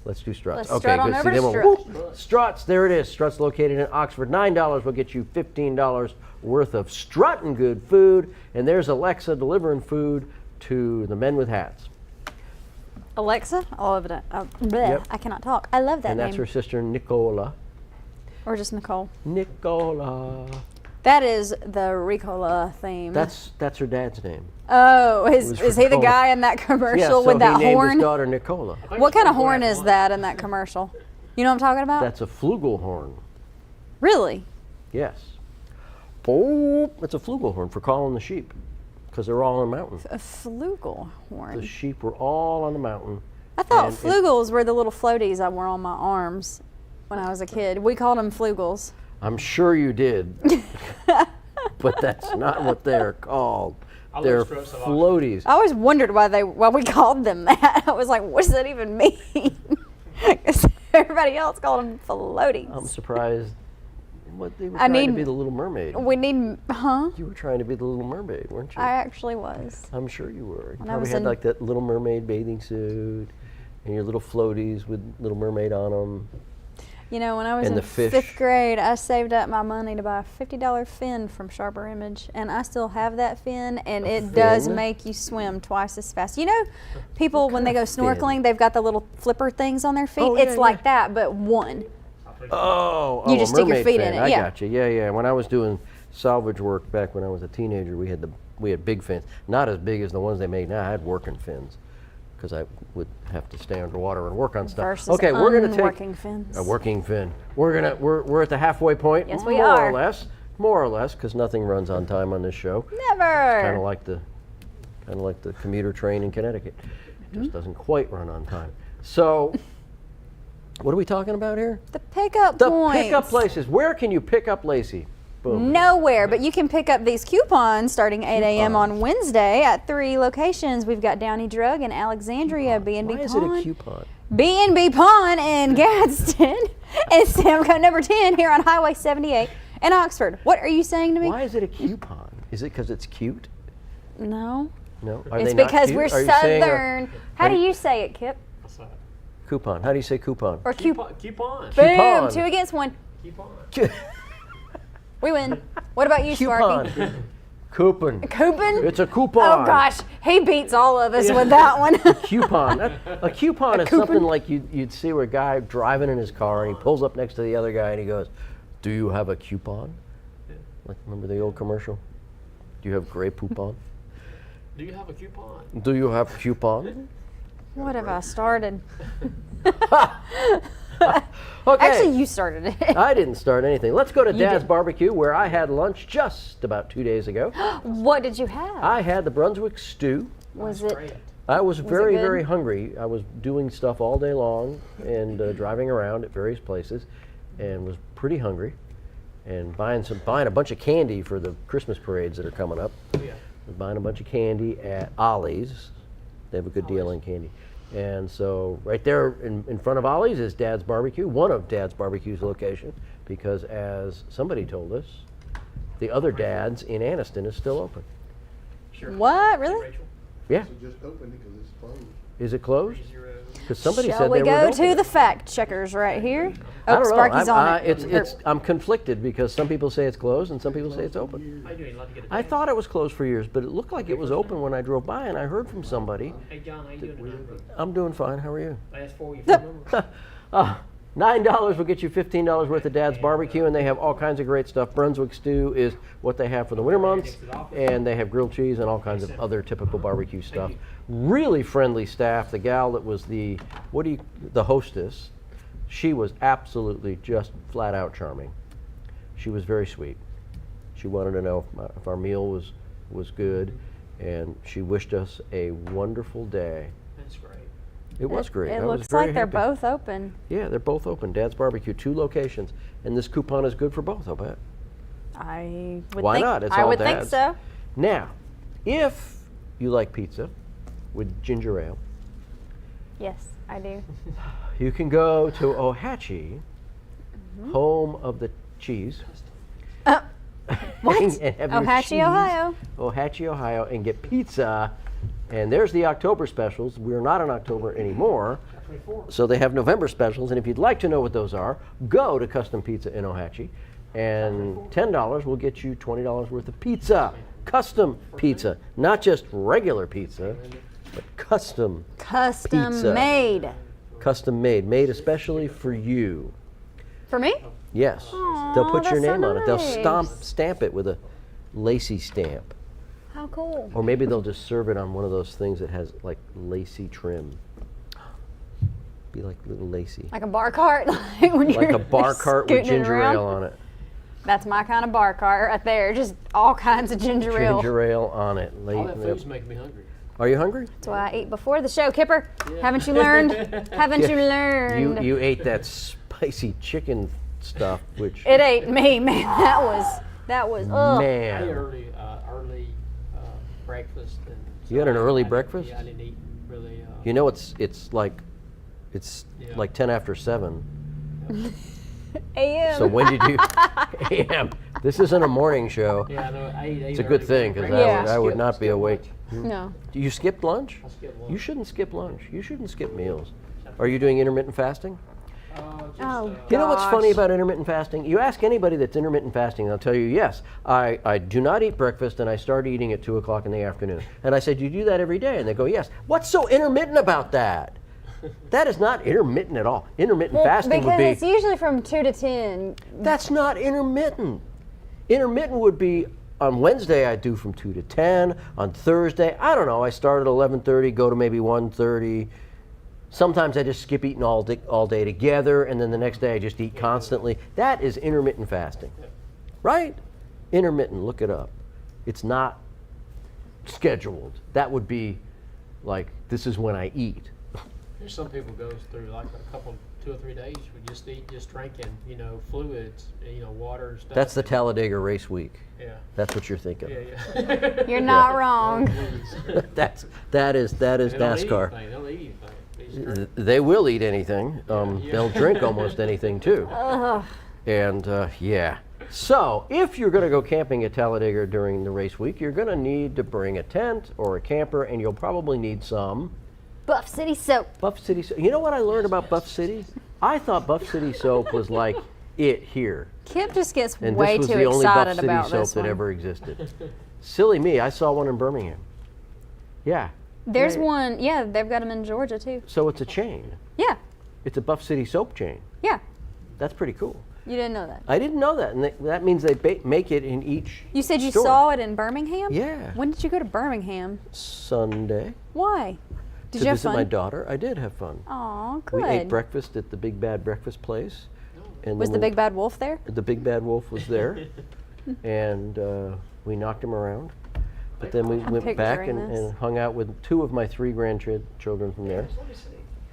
Let's do struts. Let's strut on good. over to then Strut. whoop, struts. There it is. Struts located in Oxford. $9 will get you $15 worth of strutting good food. And there's Alexa delivering food to the men with hats. Alexa? I love that. Bleh, Yep. I cannot talk. I love that And that's name. her sister Nicola. Or just Nicole. Nicola. That is the Ricola theme. That's her dad's name. Oh, was is he the Ricola. guy in that commercial Yeah, so with that he named horn? his daughter Nicola. What kind of horn is that in that commercial? You know what I'm talking about? That's a flugelhorn. Really? Yes. Oh, it's a flugelhorn for calling the sheep, because they're all on the mountain. A flugel The horn. sheep were all on the mountain. I thought and it- flugels were the little floaties I wore on my arms when I was a kid. We called them flugels. I'm sure you did, but that's not what they're called. I love They're struts a lot. floaties. I always wondered why we called them that. I was like, what does that even mean? 'Cause everybody else called them floaties. I'm surprised. What they were I trying to need- be the Little Mermaid. We need, huh? You were trying to be the Little Mermaid, weren't you? I actually was. I'm sure you were. You When I probably was had in- like that Little Mermaid bathing suit, and your little floaties with Little Mermaid on them. You know, when I was And in the fish. 5th grade, I saved up my money to buy a $50 fin from Sharper Image, and I still have that fin, and it does fin? make you swim twice as fast. You know, people when they kind go of fin? snorkeling, they've got the little flipper things on their feet. Oh, yeah, it's like yeah. that, but one. Oh, You a just stick your mermaid feet in fin. it, I yeah. got you. Yeah. When I was doing salvage work back when I was a teenager, we had big fins, not as big as the ones they make now. I had working fins because I would have to stay underwater and work on stuff. Versus Okay, we're gonna take unworking fins. a working fin. We're at the halfway point. Yes, we more are. or less, because nothing runs on time on this show. Never. Kind of like the commuter train in Connecticut. It just doesn't quite run on time. So, what are we talking about here? The pickup The points. pickup places. Where can you pick up Lacey? Boom. Nowhere, but you can pick up these coupons starting 8 a.m. on Wednesday at 3 locations. We've got Downey Drug in Alexandria, B&B Why is Pawn, it a coupon? B&B Pawn in Gadsden, and Samco number 10 here on Highway 78 in Oxford. What are you saying to me? Why is it a coupon? Is it because it's cute? No, No. Are it's they not because cute? we're Are you saying Southern. How do you say it, Kip? What's that? coupon. How do you say coupon? Or coupon? Coupon. Boom, Coupon. 2 against 1. Coupon. We win. What about you, Sparky? Coupon. Coupon. Coupon? It's a coupon. Oh gosh, he beats all of us with that one. Coupon. A coupon is something like you'd see where a guy driving in his car and he pulls up next to the other guy and he goes, "Do you have a coupon?" Like, remember the old commercial? Do you have gray poupon? Do you have a coupon? Do you have coupon? What have I started? Okay. Actually, you started it. I didn't start anything. Let's go to Dad's did. Barbecue, where I had lunch just about 2 days ago. What did you have? I had the Brunswick stew. Was That's it great. I was very, it good? very hungry. I was doing stuff all day long and driving around at various places, and was pretty hungry, and buying a bunch of candy for the Christmas parades that are coming up. Yeah. Was buying a bunch of candy at Ollie's. They have a good deal on candy, and so right there in front of Ollie's is Dad's Barbecue, one of Dad's Barbecue's location, because as somebody told us, the other Dad's in Anniston is still open. Sure. What? Really? Rachel, Yeah, So just opened it because it's closed. is it closed? 30. Because somebody Shall said we they go were to the fact checkers right here? I Oh, don't know. Sparky's on it. I'm conflicted because some people say it's closed and some people say it's open. How you doing? Love to get a I dance. thought it was closed for years, but it looked like it was open when I drove by, and I heard from somebody. Hey John, how you doing tonight, bro? I'm doing fine. How are you? Last 4 you phone number? $9 will get you $15 worth of Dad's Barbecue, and they have all kinds of great stuff. Brunswick stew is what they have for the winter months, and they have grilled cheese and all kinds of other typical barbecue stuff. Really friendly staff. The gal that was the hostess, she was absolutely just flat out charming. She was very sweet. She wanted to know if our meal was good, and she wished us a wonderful day. That's great. It was great. It I was looks very like they're happy. both open. Yeah, they're both open. Dad's Barbecue, 2 locations, and this coupon is good for both, I'll bet. I would Why think, not? It's I all would think Dad's. so. Now, if you like pizza with ginger ale, Yes, I do. you can go to Ohatchee, home of the cheese. What? and have your Ohatchee, cheese, Ohio. Ohatchee, Ohio, and get pizza. And there's the October specials. We're not in October anymore, 24. so they have November specials. And if you'd like to know what those are, go to Custom Pizza in Ohatchee, and $10 will get you $20 worth of pizza. Custom pizza, not just regular pizza, but custom Custom Pizza. made. Custom made especially for you. For me? Yes. Aw, They'll put your that's so name on it. They'll nice. stamp it with a lacy stamp. How cool. Or maybe they'll just serve it on one of those things that has like lacy trim. Be like little lacy. Like a bar cart? Like when Like you're a bar cart with scooting ginger around? ale on it. That's my kind of bar cart right there. Just all kinds of ginger ale. Ginger ale on it. All that food's making me hungry. Are you hungry? That's why I ate before the show, Kipper. Haven't you learned? Haven't you learned? You ate that spicy chicken stuff, which It ate me, man. That was ugh. I ate man. early breakfast. And You had an I- early I didn't- breakfast? Yeah, I didn't eat really. You know it's like Yeah. like 10 after 7. AM. So when did you AM? This isn't a morning show. Yeah, I know. I ate It's a good early thing because breakfast. Yeah. I would not be Skip awake. lunch. No. You skipped lunch? I skipped lunch. You shouldn't skip lunch. You shouldn't skip meals. Are you doing intermittent fasting? Just, Oh, You know what's funny Gosh. about intermittent fasting? You ask anybody that's intermittent fasting, they'll tell you, yes, I do not eat breakfast and I start eating at 2 o'clock in the afternoon. And I said, you do that every day? And they go, yes. What's so intermittent about that? That is not intermittent at all. Intermittent Well, fasting because would be, it's usually from 2 to 10. that's not intermittent. Intermittent would be on Wednesday I do from 2 to 10. On Thursday, I don't know, I start at 11:30, go to maybe 1:30. Sometimes I just skip eating all day together, and then the next day I just eat constantly. That is intermittent fasting, right? Intermittent, look it up. It's not scheduled. That would be like, this is when I eat. There's some people goes through like a couple, 2 or 3 days with just drinking, fluids, water and stuff. That's the Talladega race week. Yeah. That's what you're thinking. Yeah. You're not wrong. That is They don't eat NASCAR. anything. They don't eat anything. They just drink. They will eat anything. They'll drink almost anything too. And yeah. So if you're going to go camping at Talladega during the race week, you're going to need to bring a tent or a camper, and you'll probably need some Buff City soap. Buff City soap. You know what I learned about Buff City? I thought Buff City soap was like it here. Kip just gets And way this was too the only Buff excited City about soap this that one. ever existed. Silly me, I saw one in Birmingham. Yeah. There's Yeah. one, yeah, they've got them in Georgia too. So it's a chain. Yeah, It's a Buff City soap chain. yeah. That's pretty cool. You didn't know that. I didn't know that, and that means they make it in each You said you store. saw it in Birmingham? Yeah. When did you go to Birmingham? Sunday Why? Did to you have visit fun? my daughter. I did have fun. Aw, good. We ate breakfast at the Big Bad Breakfast Place. And Was then the Big Bad Wolf there? The Big Bad Wolf was there, and we knocked him around. But then we went back picturing this. and hung out with 2 of my 3 grandchildren from there.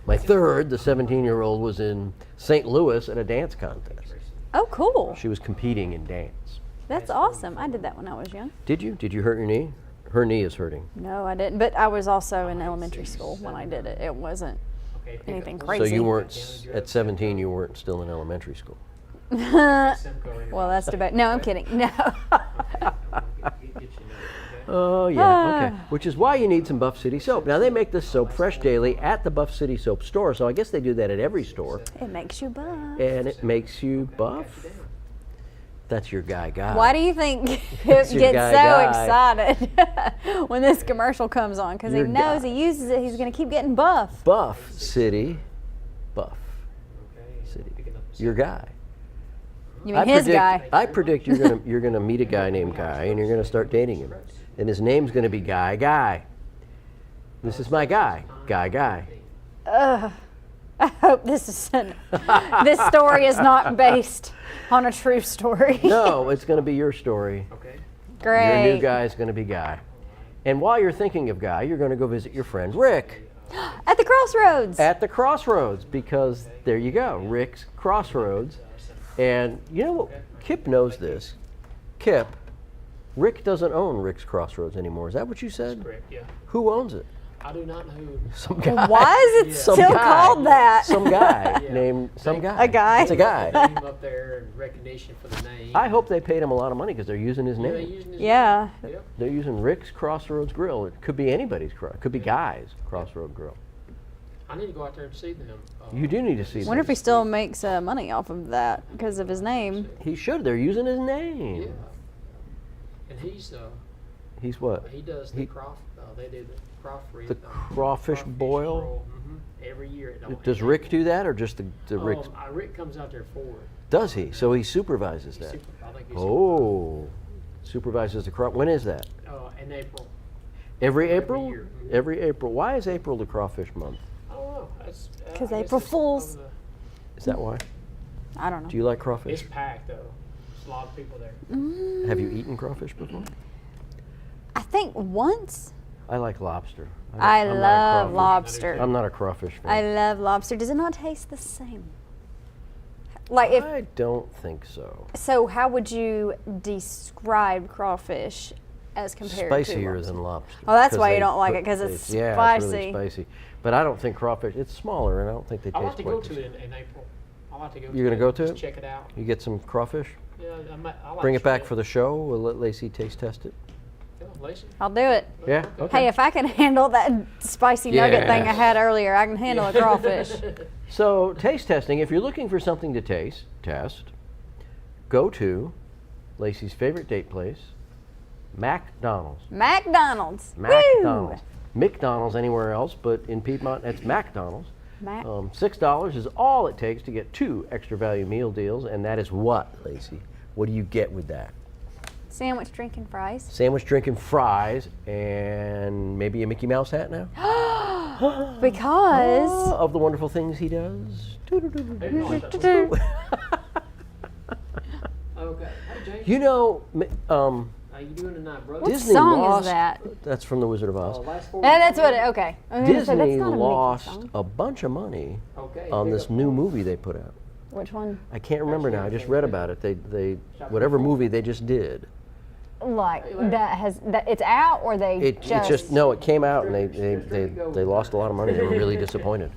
My third, the 17-year-old, was in St. Louis at a dance contest. Oh, cool. She was competing in dance. That's awesome. I did that when I was young. Did you? Did you hurt your knee? Her knee is hurting. No, I didn't. But I was also in elementary school when I did it. It wasn't anything So crazy. you weren't, at 17, you weren't still in elementary school. Well, that's debate. No, I'm kidding. No. Oh, yeah, okay. Which is why you need some Buff City soap. Now, they make this soap fresh daily at the Buff City soap store, so I guess they do that at every store. It makes you buff. And it makes you buff. That's your guy. Why do you think Kip That's gets your so guy. excited when this commercial comes on? Because he Your knows guy. he uses it, he's going to keep getting buff. Buff City. Buff City. Your guy. You mean his guy? I predict you're gonna meet a guy named Guy, and you're gonna start dating him, and his name's gonna be Guy. This is my guy, Guy. Ugh. I hope this story is not based on a true story. No, it's gonna be your story. Great. Your new guy is gonna be Guy. And while you're thinking of Guy, you're gonna go visit your friend Rick At the crossroads. at the Crossroads, because there you go, Rick's Crossroads. And you know what? Kip knows this. Kip, Rick doesn't own Rick's Crossroads anymore. Is that what you said? Correct, yeah. Who owns it? I do not know who. Some guy. Why is it Some still guy. called that? Some guy Yeah. named some guy. A guy? It's a guy. Name up there in recognition for the name. I hope they paid him a lot of money because they're using his Yeah, they name. using his Yeah. name. Yep. They're using Rick's Crossroads Grill. It could be anybody's. It could be Guy's Crossroad Grill. I need to go out there and see them. You do need to see Wonder if he this. still makes money off of that because of his name. He should. They're using his name. Yeah. And he's He's what? he does the they do the crawfish. The crawfish boil? Every year. Does Rick do that, or just the Rick? Rick comes out there for it. Does he? So he supervises that. I think he's Oh, supervises the crop. When is that? in April. Every April? year. Mhm. Every April. Why is April the crawfish month? I don't know. That's 'Cause I guess April it's Fools. of Is that why? I don't know. Do you like It's crawfish? packed though. There's a lot of people there. Have you eaten crawfish before? I think once. I like lobster. I I'm not a love crawfish- lobster. I'm not a crawfish fan. I love lobster. Does it not taste the same? Like if I don't think so. so, how would you describe crawfish as compared to Spicier lobster? than lobster. Oh, that's 'cause why you they don't like put- it, 'cause they- it's yeah, It's really spicy. spicy. But I don't think crawfish. It's smaller, and I don't think they I like taste to quite go the to same. it in April. I like to go. You're gonna go to just it? Check it out. You get some crawfish. Yeah, I like Bring it back to for the show. We'll let Lacey taste test it. Yeah, Lacey. I'll do it. Yeah. Okay. Hey, if I can handle that spicy nugget thing I Yes. had earlier, I can handle a crawfish. So taste testing. If you're looking for something to test, go to Lacey's favorite date place, McDonald's. McDonald's. McDonald's. McDonald's anywhere else, but in Piedmont, it's McDonald's. Mac- $6 is all it takes to get 2 extra value meal deals, and that is what, Lacey? What do you get with that? Sandwich, drink, and fries. Sandwich, drink, and fries, and maybe a Mickey Mouse hat now? Because Of the wonderful things he does. Okay. Hey James, You know, how you doing tonight, brother? What Disney song is lost. that? That's from The Wizard of Oz. Last 4 and that's what it, okay. I was gonna say, that's Disney not a Mickey lost song. a bunch of money Okay. on pick this up new one. movie they put out. Which one? I can't remember now. I just read about it. They whatever movie they just did. Like that it's out or they It just no. It came out and they lost a lot of money. They were really disappointed.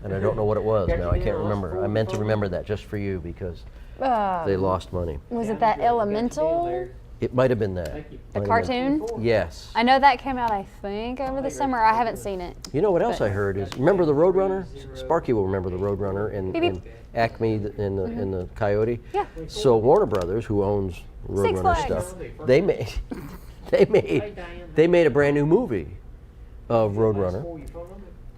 And I don't know what it was now. I can't remember. I meant to remember that just for you because they lost money. Was it that Elemental? It might have been that. Thank you. The Might have cartoon? been. Yes. I know that came out, I think, over the summer. I haven't seen it. You know what else I heard is remember the Roadrunner? Sparky will remember the Roadrunner and, Beep, beep. and Acme in the Coyote. Yeah. So Warner Brothers, who owns Six Roadrunner Flags. stuff, they made a brand new movie of Roadrunner.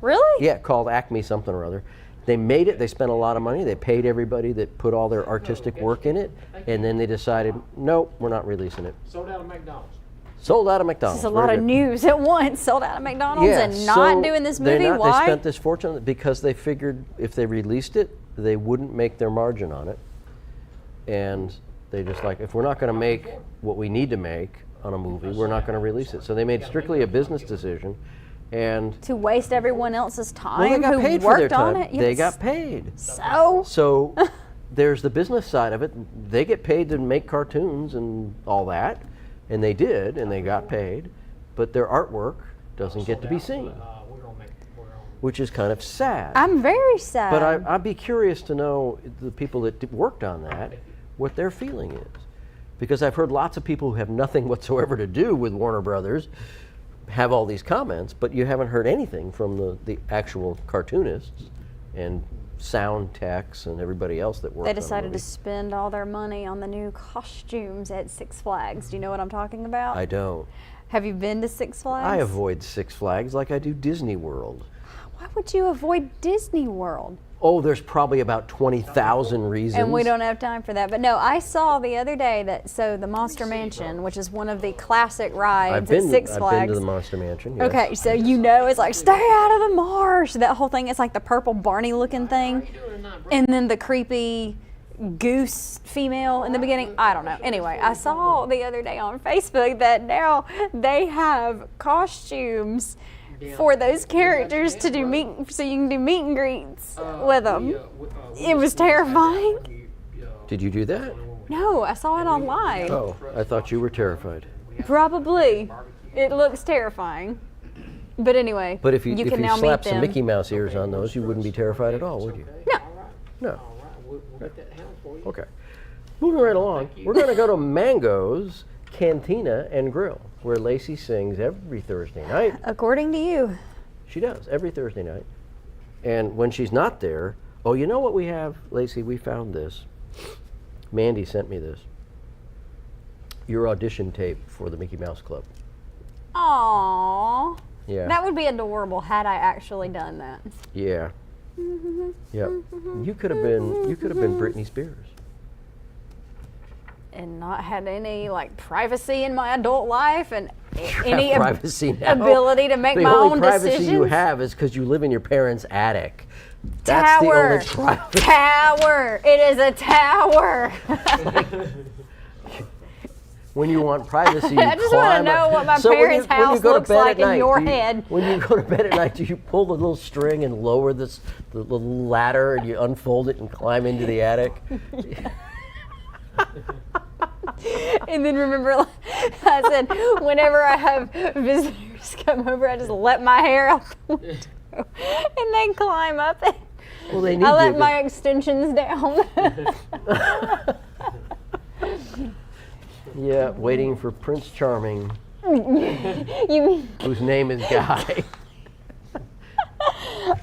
Really? Yeah, called Acme something or other. They made it. They spent a lot of money. They paid everybody that put all their artistic work in it, and then they decided, nope, we're not releasing it. Sold out of McDonald's. Sold out of McDonald's. It's a lot Very of good. news at once. Sold out of McDonald's Yeah, and not so doing this they're movie. not- Why? They spent this fortune because they figured if they released it, they wouldn't make their margin on it. And they just like, if we're not going to make what we need to make on a movie, we're not going to release it. So they made strictly a business decision, and To waste everyone else's time well, they got who paid for their worked on time. it. They Yes. got paid. So So there's the business side of it. They get paid to make cartoons and all that, and they did, and they got paid, but their artwork doesn't get to be seen, We're gonna make, which is kind of sad. I'm very sad. But I'd be curious to know the people that worked on that, what their feeling is. Because I've heard lots of people who have nothing whatsoever to do with Warner Brothers have all these comments, but you haven't heard anything from the actual cartoonists and sound techs and everybody else that worked They on the decided to movie. spend all their money on the new costumes at Six Flags. Do you know what I'm talking about? I don't. Have you been to Six Flags? I avoid Six Flags like I do Disney World. Why would you avoid Disney World? Oh, there's probably about 20,000 reasons. And we don't have time for that. But no, I saw the other day that the Monster Mansion, which is one of the classic rides I've been, at Six I've Flags. been to the Monster Mansion. Yes. Okay, so it's like stay out of the marsh. That whole thing, it's like the purple Barney looking thing, and then the creepy goose female in the beginning. I don't know. Anyway, I saw the other day on Facebook that now they have costumes for those characters to do so you can do meet and greets with them. It was terrifying. Did you do that? No, I saw it online. Oh, I thought you were terrified. Probably. It looks terrifying. But anyway, But if you can now slap meet some them. Mickey Mouse ears on those, you wouldn't be terrified at all, would you? No. No. We'll get that down for you. Okay. Moving right along, we're going to go to Mango's Cantina and Grill, where Lacey sings every Thursday night. According to you. She does, every Thursday night. And when she's not there, oh, you know what we have, Lacey? We found this. Mandy sent me this. Your audition tape for the Mickey Mouse Club. Aww. Yeah. That would be adorable had I actually done that. Yeah. Yep. You could have been Britney Spears. And not had any privacy in my adult life and any Privacy now. ability to make The my only own privacy decisions. you have is because you live in your parents' attic. That's the Tower. only privacy. Tower. It is a tower. When you want privacy, you I just wanna climb know up. what my So when parents' when you house go to looks bed like at night, in your do you- head. When you go to bed at night, do you pull the little string and lower the little ladder and you unfold it and climb into the attic? And then remember, I said, whenever I have visitors come over, I just let my hair out the window and they climb up. And Well, they need I you let to- my extensions down. Yeah, waiting for Prince Charming, You mean, whose name is Guy.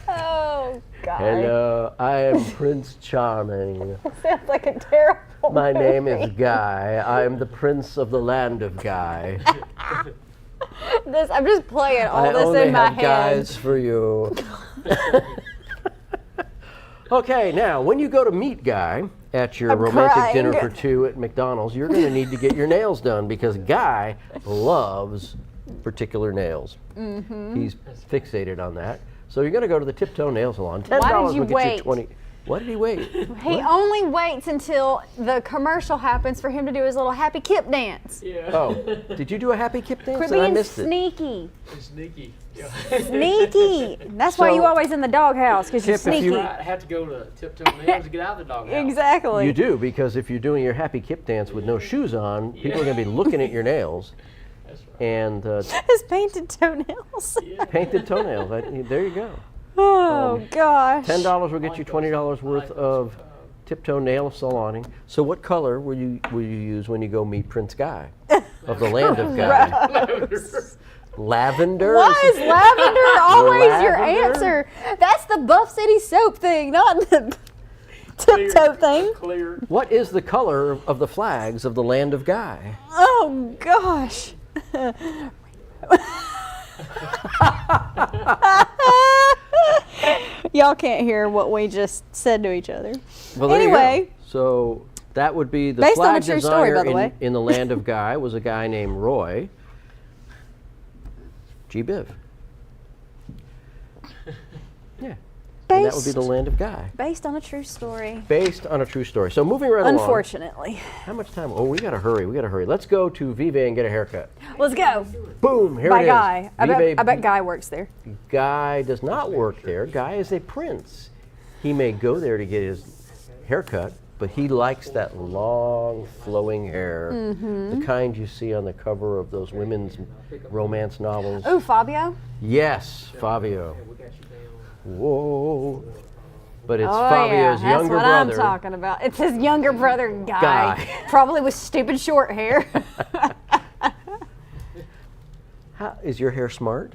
oh, God. Hello, I am Prince Charming. Sounds like a terrible My name is movie. Guy. I am the Prince of the land of Guy. I'm just playing all I this only in my have head. guys for you. Okay, now when you go to meet Guy at your I'm romantic crying. dinner for two at McDonald's, you're going to need to get your nails done because Guy loves particular nails. Mm-hmm. He's fixated on that. So you're going to go to the Tiptoe Nail Salon. $10 Why did you will get wait? you 20. Why did he wait? He only waits until the commercial happens for him to do his little happy kip dance. Yeah. Oh, did you do a happy kip dance? Quit And I being missed it. sneaky. It's sneaky. Yeah. Sneaky. That's why So- you always in the doghouse, because you're Chip, if sneaky. you- I have to go to Tiptoe Nails to get out of the doghouse. Exactly. You do, because if you're doing your happy kip dance with no shoes on, people are going to be looking at your nails That's right. and His painted toenails. painted toenails. There you go. Oh, gosh. $10 will get you $20 worth of Tiptoe Nail Saloning. So what color will you use when you go meet Prince Guy of the land of Guy? Lavender? Why is lavender always your Lavender? answer? That's the Buff City soap thing, not the tiptoe thing. Clear. What is the color of the flags of the land of Guy? Oh, gosh. Y'all can't hear what we just said to each other. Well, there you go. Anyway, So that would be the Based on a flag true story, designer by the way. in the land of Guy was a guy named Roy G. Biv. Yeah. and that would be the land of Guy. Based on a true story. Based on a true story. So moving right along. Unfortunately. How much time? Oh, we gotta hurry. Let's go to Vive and get a haircut. Let's go. Boom, here By it is. Guy. I Vive- bet Guy works there. Guy does not work there. Guy is a prince. He may go there to get his haircut, but he likes that long, flowing hair, the kind you see on the cover of those women's romance novels. Ooh, Fabio? Yes, Fabio. Whoa. But it's Oh, Fabio's yeah, younger that's what brother. I'm talking about. It's his younger brother, Guy. Guy. Probably with stupid short hair. How, is your hair smart?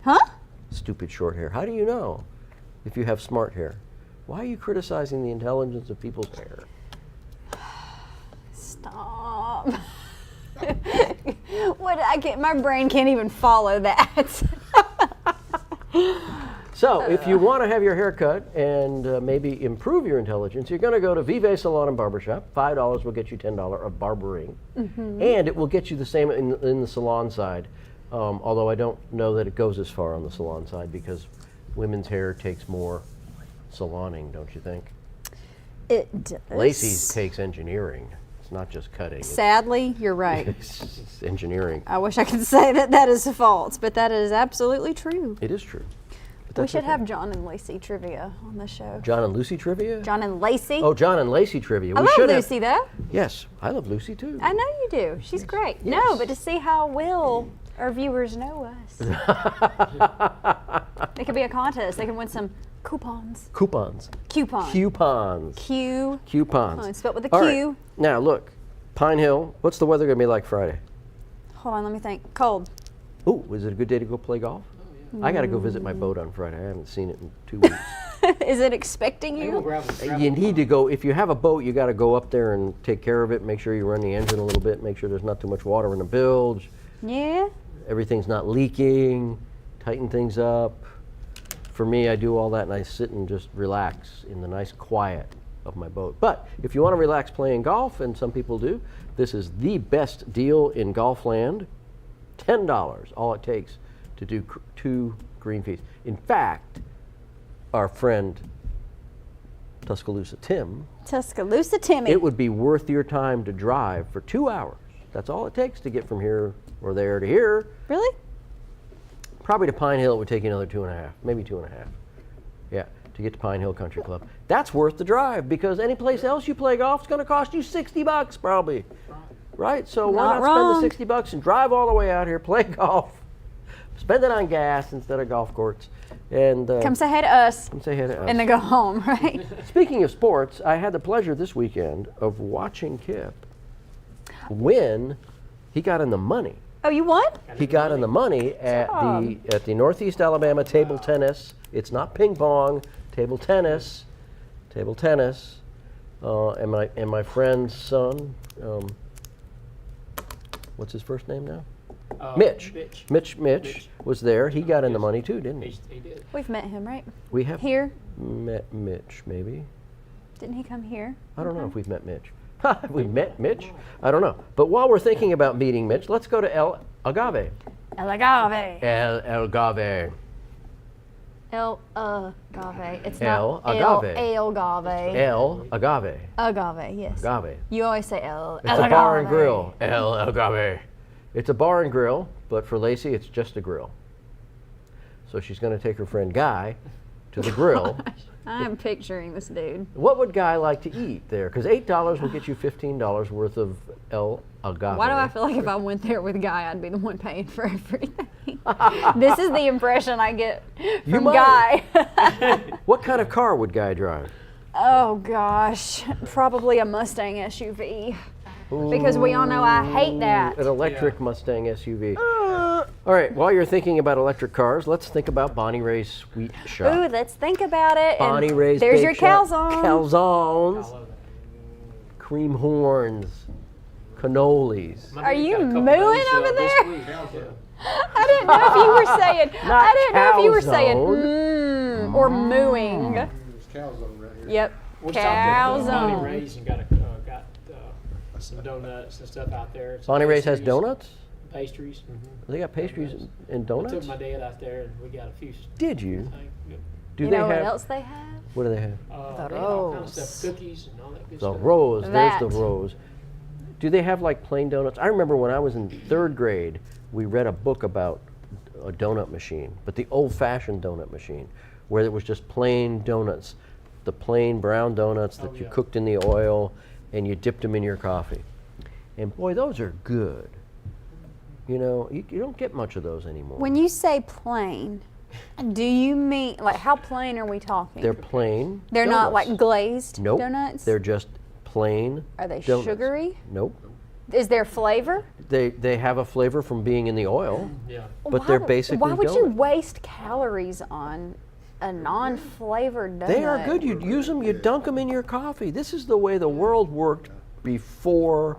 Huh? Stupid short hair. How do you know if you have smart hair? Why are you criticizing the intelligence of people's hair? Stop. My brain can't even follow that. So, if you want to have your hair cut and maybe improve your intelligence, you're going to go to Vive Salon and Barbershop. $5 will get you $10 of barbering. And it will get you the same in the salon side. Although I don't know that it goes as far on the salon side because women's hair takes more saloning, don't you think? It does. Lacey's takes engineering. It's not just cutting. Sadly, you're right. It's engineering. I wish I could say that is false, but that is absolutely true. It is true. But We that's should okay. have John and Lacey trivia on the show. John and Lucy trivia? John and Lacey. Oh, John and Lacey trivia. I We love should Lucy though. Yes, I love Lucy too. I know you do. She's great. Yes. No, but to see how well our viewers know us. It could be a contest. They can win some coupons. Coupons. Coupon. Coupons. Q. Coupons. Oh, it's spelled with a All Q. right. Now look, Pine Hill. What's the weather gonna be like Friday? Hold on, let me think. Cold. Oh, is it a good day to go play golf? I got to go visit my boat on Friday. I haven't seen it in 2 weeks. Is it expecting They will you? gravel. You need to go, if you have a boat, you got to go up there and take care of it, make sure you run the engine a little bit, make sure there's not too much water in the bilge, Yeah. everything's not leaking, tighten things up. For me, I do all that and I sit and just relax in the nice quiet of my boat. But if you want to relax playing golf, and some people do, this is the best deal in golf land. $10, all it takes to do 2 green fees. In fact, our friend Tuscaloosa Tim, Tuscaloosa Timmy. it would be worth your time to drive for 2 hours. That's all it takes to get from here or there to here. Really? Probably to Pine Hill, it would take you another 2.5, maybe 2.5. Yeah, to get to Pine Hill Country Club. That's worth the drive because any place else you play golf is going to cost you $60 probably. Right? So why Not not wrong. spend the $60 and drive all the way out here, play golf, spend it on gas instead of golf courts, and Come say hey to us come say hey to us. and then go home, right? Speaking of sports, I had the pleasure this weekend of watching Kip win. He got in the money. Oh, you won? He got in the money at the Northeast Alabama table tennis. It's not ping pong, table tennis. And my friend's son, what's his first name now? Mitch. Mitch was there. He got in the money too, didn't he? He did. We've met him, right? We have Here? met Mitch, maybe. Didn't he come here? I don't know if we've met Mitch. Have we met Mitch? I don't know. But while we're thinking about meeting Mitch, let's go to El Agave. El Agave. El Agave. El Agave. It's El not Agave. El Agave. El Agave. Agave, yes. Agave. You always say El It's a bar and grill. El Agave. It's a bar and grill, but for Lacey, it's just a grill. So she's going to take her friend Guy to the grill. I'm picturing this dude. What would Guy like to eat there? Because $8 will get you $15 worth of El Agave. Why do I feel like if I went there with a Guy, I'd be the one paying for everything? This is the impression I get from might. Guy. What kind of car would Guy drive? Oh gosh, probably a Mustang SUV. Because we all know I hate that. An electric Mustang SUV. All right, while you're thinking about electric cars, let's think about Bonnie Ray's Sweet Shop. Ooh, let's think about it. And Bonnie Ray's there's Bake your Shop. calzone. Calzones, cream horns, cannolis. Are you mooing over there? I didn't know if you were saying. Not I didn't know if you were saying calzone. or mooing. There's calzone right here. Yep. We stopped at Bonnie Calzone. Ray's and got some donuts and stuff out there. Some Bonnie Ray's has pastries, donuts? Pastries. Mm-hmm. They got pastries and I took donuts? my dad out there and we got a few. Did you? Yep. Do You they know have? what else they have? What do they have? They have all kinds of Rose. stuff, cookies and all that good The stuff. Rose. That. There's the Rose. Do they have like plain donuts? I remember when I was in 3rd grade, we read a book about a donut machine, but the old-fashioned donut machine, where it was just plain donuts, the plain brown donuts that you yeah. cooked in the oil and you dipped them in your coffee. And boy, those are good. You know, you don't get much of those anymore. When you say plain, do you mean like how plain are we talking? They're plain. They're not donuts. like glazed Nope. donuts. They're just plain. Are they donuts. sugary? Nope. Is there flavor? They have a flavor from being in the oil, Yeah. but Why they're would- basically Why would you donuts. waste calories on a non-flavored donut? They are good. You'd use them. You dunk them in your coffee. This is the way the world worked before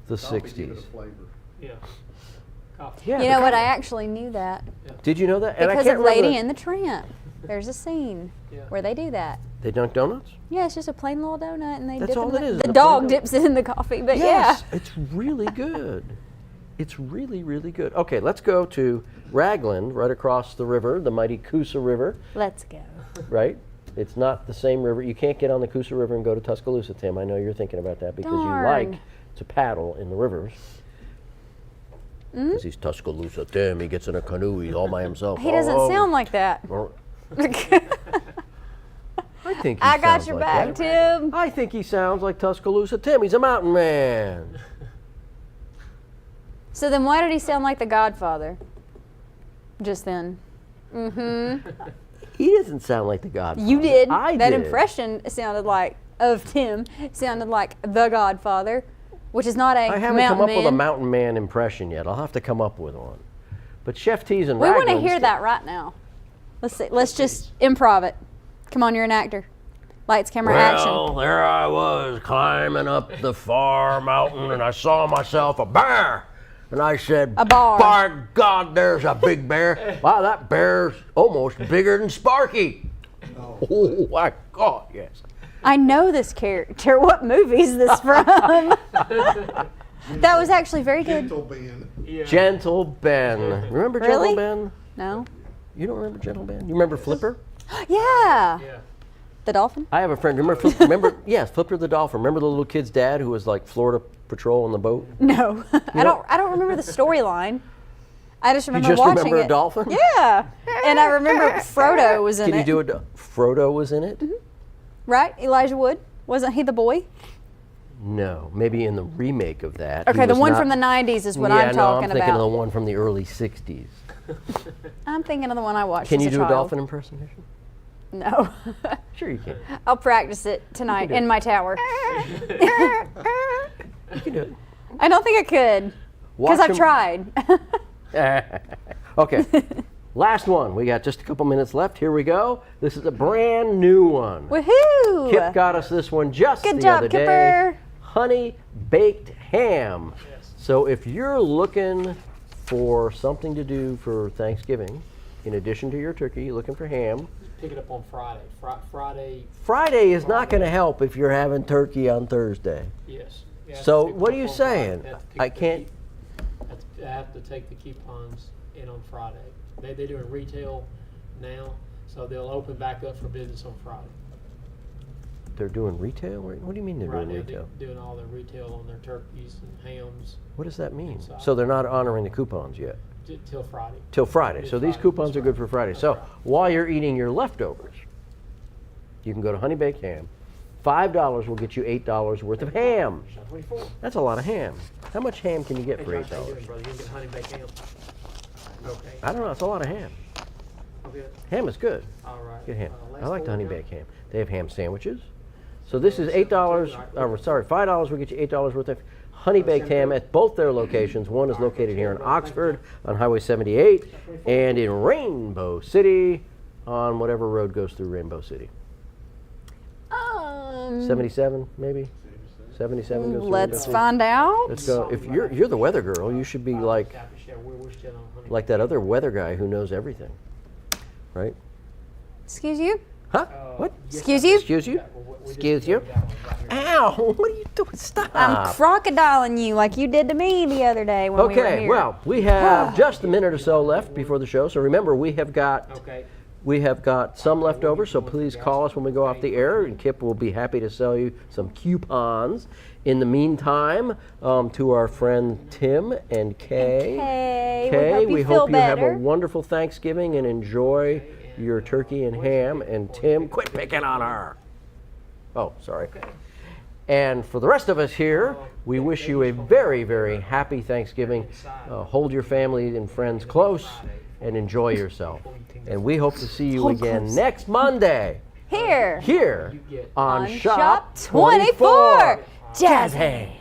the Coffee give it a 60s. flavor. Yeah. Coffee. Yeah. You know what? because- I actually knew that Did you know that? And I because can't of Lady remember- and the Tramp. There's a scene Yeah. where they do that. They dunk donuts? Yeah, it's just a plain little donut, and they That's dip all in it is, the a dog plain donut. dips it in the coffee. But Yes. It's really good. It's really, really good. Okay, let's go to Ragland, right across the river, the mighty Coosa River, yeah, let's go. right? It's not the same river. You can't get on the Coosa River and go to Tuscaloosa, Tim. I know you're thinking about that because you like Darn. to paddle in the rivers. Because he's Tuscaloosa Tim. He gets in a canoe. He's all by himself. He doesn't Oh, sound like that. oh. I think he I got sounds your like back, that. Tim. I think he sounds like Tuscaloosa Tim. He's a mountain man. So then, why did he sound like the Godfather? Just then. Mm-hmm. He doesn't sound like the Godfather. You did. I That did. impression sounded like of Tim sounded like the Godfather, which is not a I haven't mountain come up man. with a mountain man impression yet. I'll have to come up with one. But Chef T's and We want to Ragland's- hear that right now. Let's see. Let's just improv it. Come on, you're an actor. Lights, camera, action. Well, there I was climbing up the far mountain, and I saw myself a bear. And I said, A bar. By God, there's a big bear. Wow, that bear's almost bigger than Sparky. Oh, my God, yes. I know this character. What movie is this from? That was actually very good. Gentle Ben. Yeah. Gentle Ben. Remember Gentle Really? Ben? No? You don't remember Gentle Ben? You remember Flipper? Yeah. Yeah. The dolphin? I have a friend. Remember, remember? Yes, Flipper the dolphin. Remember the little kid's dad who was like Florida Patrol on the boat? No. I don't remember the storyline. I just remember just watching remember a it. dolphin? Yeah. And I remember Frodo was in Can it. you do it? Frodo was in it? Right? Elijah Wood? Wasn't he the boy? No, maybe in the remake of that. Okay, the one from the 90s is what I'm talking I'm thinking about. of the one from the early 60s. I'm thinking of the one I watched Can as you a do child. a dolphin impersonation? No. Sure you can. I'll practice it tonight do in it. my tower. You can do I don't think I could. Because Watch I've him- tried. Okay, last one. We got just a couple minutes left. Here we go. This is a brand new one. Woohoo! Kip got us this one just Good the job, other day. Kipper. Honey baked ham. Yes. So if you're looking for something to do for Thanksgiving, in addition to your turkey, you're looking for ham. Pick it up on Friday. Friday, Friday is not going to help if you're having turkey on Thursday. yes. You have to So pick it what up are you on Friday. saying? You have to pick I the can't. I have to take the coupons in on Friday. They're doing retail now, so they'll open back up for business on Friday. They're doing retail? What do you mean they're Right doing now, retail? they're doing all their retail on their turkeys and hams What does that mean? Inside. So they're not honoring the coupons yet. till Friday. Till Friday. So these Friday, coupons that's are good right. for Friday. That's So right. while you're eating your leftovers, you can go to Honey Baked Ham. $5 will get you $8 worth of ham. Shot 24. That's a lot of ham. How much ham can you get Hey, for Josh, how you doing, $8? brother? You gonna get honey baked ham? Okay. I don't know. It's a lot of ham. Okay. Ham is good. All right. Good ham. Last I like the four honey here. baked ham. They have ham sandwiches. So this is $8. Sorry, $5 will get you $8 worth of honey baked ham at both their locations. One is located here in Oxford on Highway 78, and in Rainbow City on whatever road goes through Rainbow City. 77 maybe. 77 goes through. Let's Rainbow City. find out. Let's go. If you're the weather girl, you should be like Yeah, we're still on honey. that other weather guy who knows everything, right? Excuse you? Huh? What? Excuse you? Excuse you? We just Excuse you? got one right here. Ow! What are you doing? Stop! I'm crocodiling you like you did to me the other day when we were Okay, here. well, we have just a minute or so left before the show. So remember, we have got Okay. We have got some left over, so please call us when we go off the air, and Kip will be happy to sell you some coupons. In the meantime, to our friend Tim and Kay. Kay, we hope you have a better. wonderful Thanksgiving and enjoy your turkey and ham. And Tim, quit picking on her. Oh, sorry. And for the rest of us here, we wish you a very, very happy Thanksgiving. Hold your family and friends close and enjoy yourself. And we hope to see you again next Monday Here here on Shop 24. Jazz hands.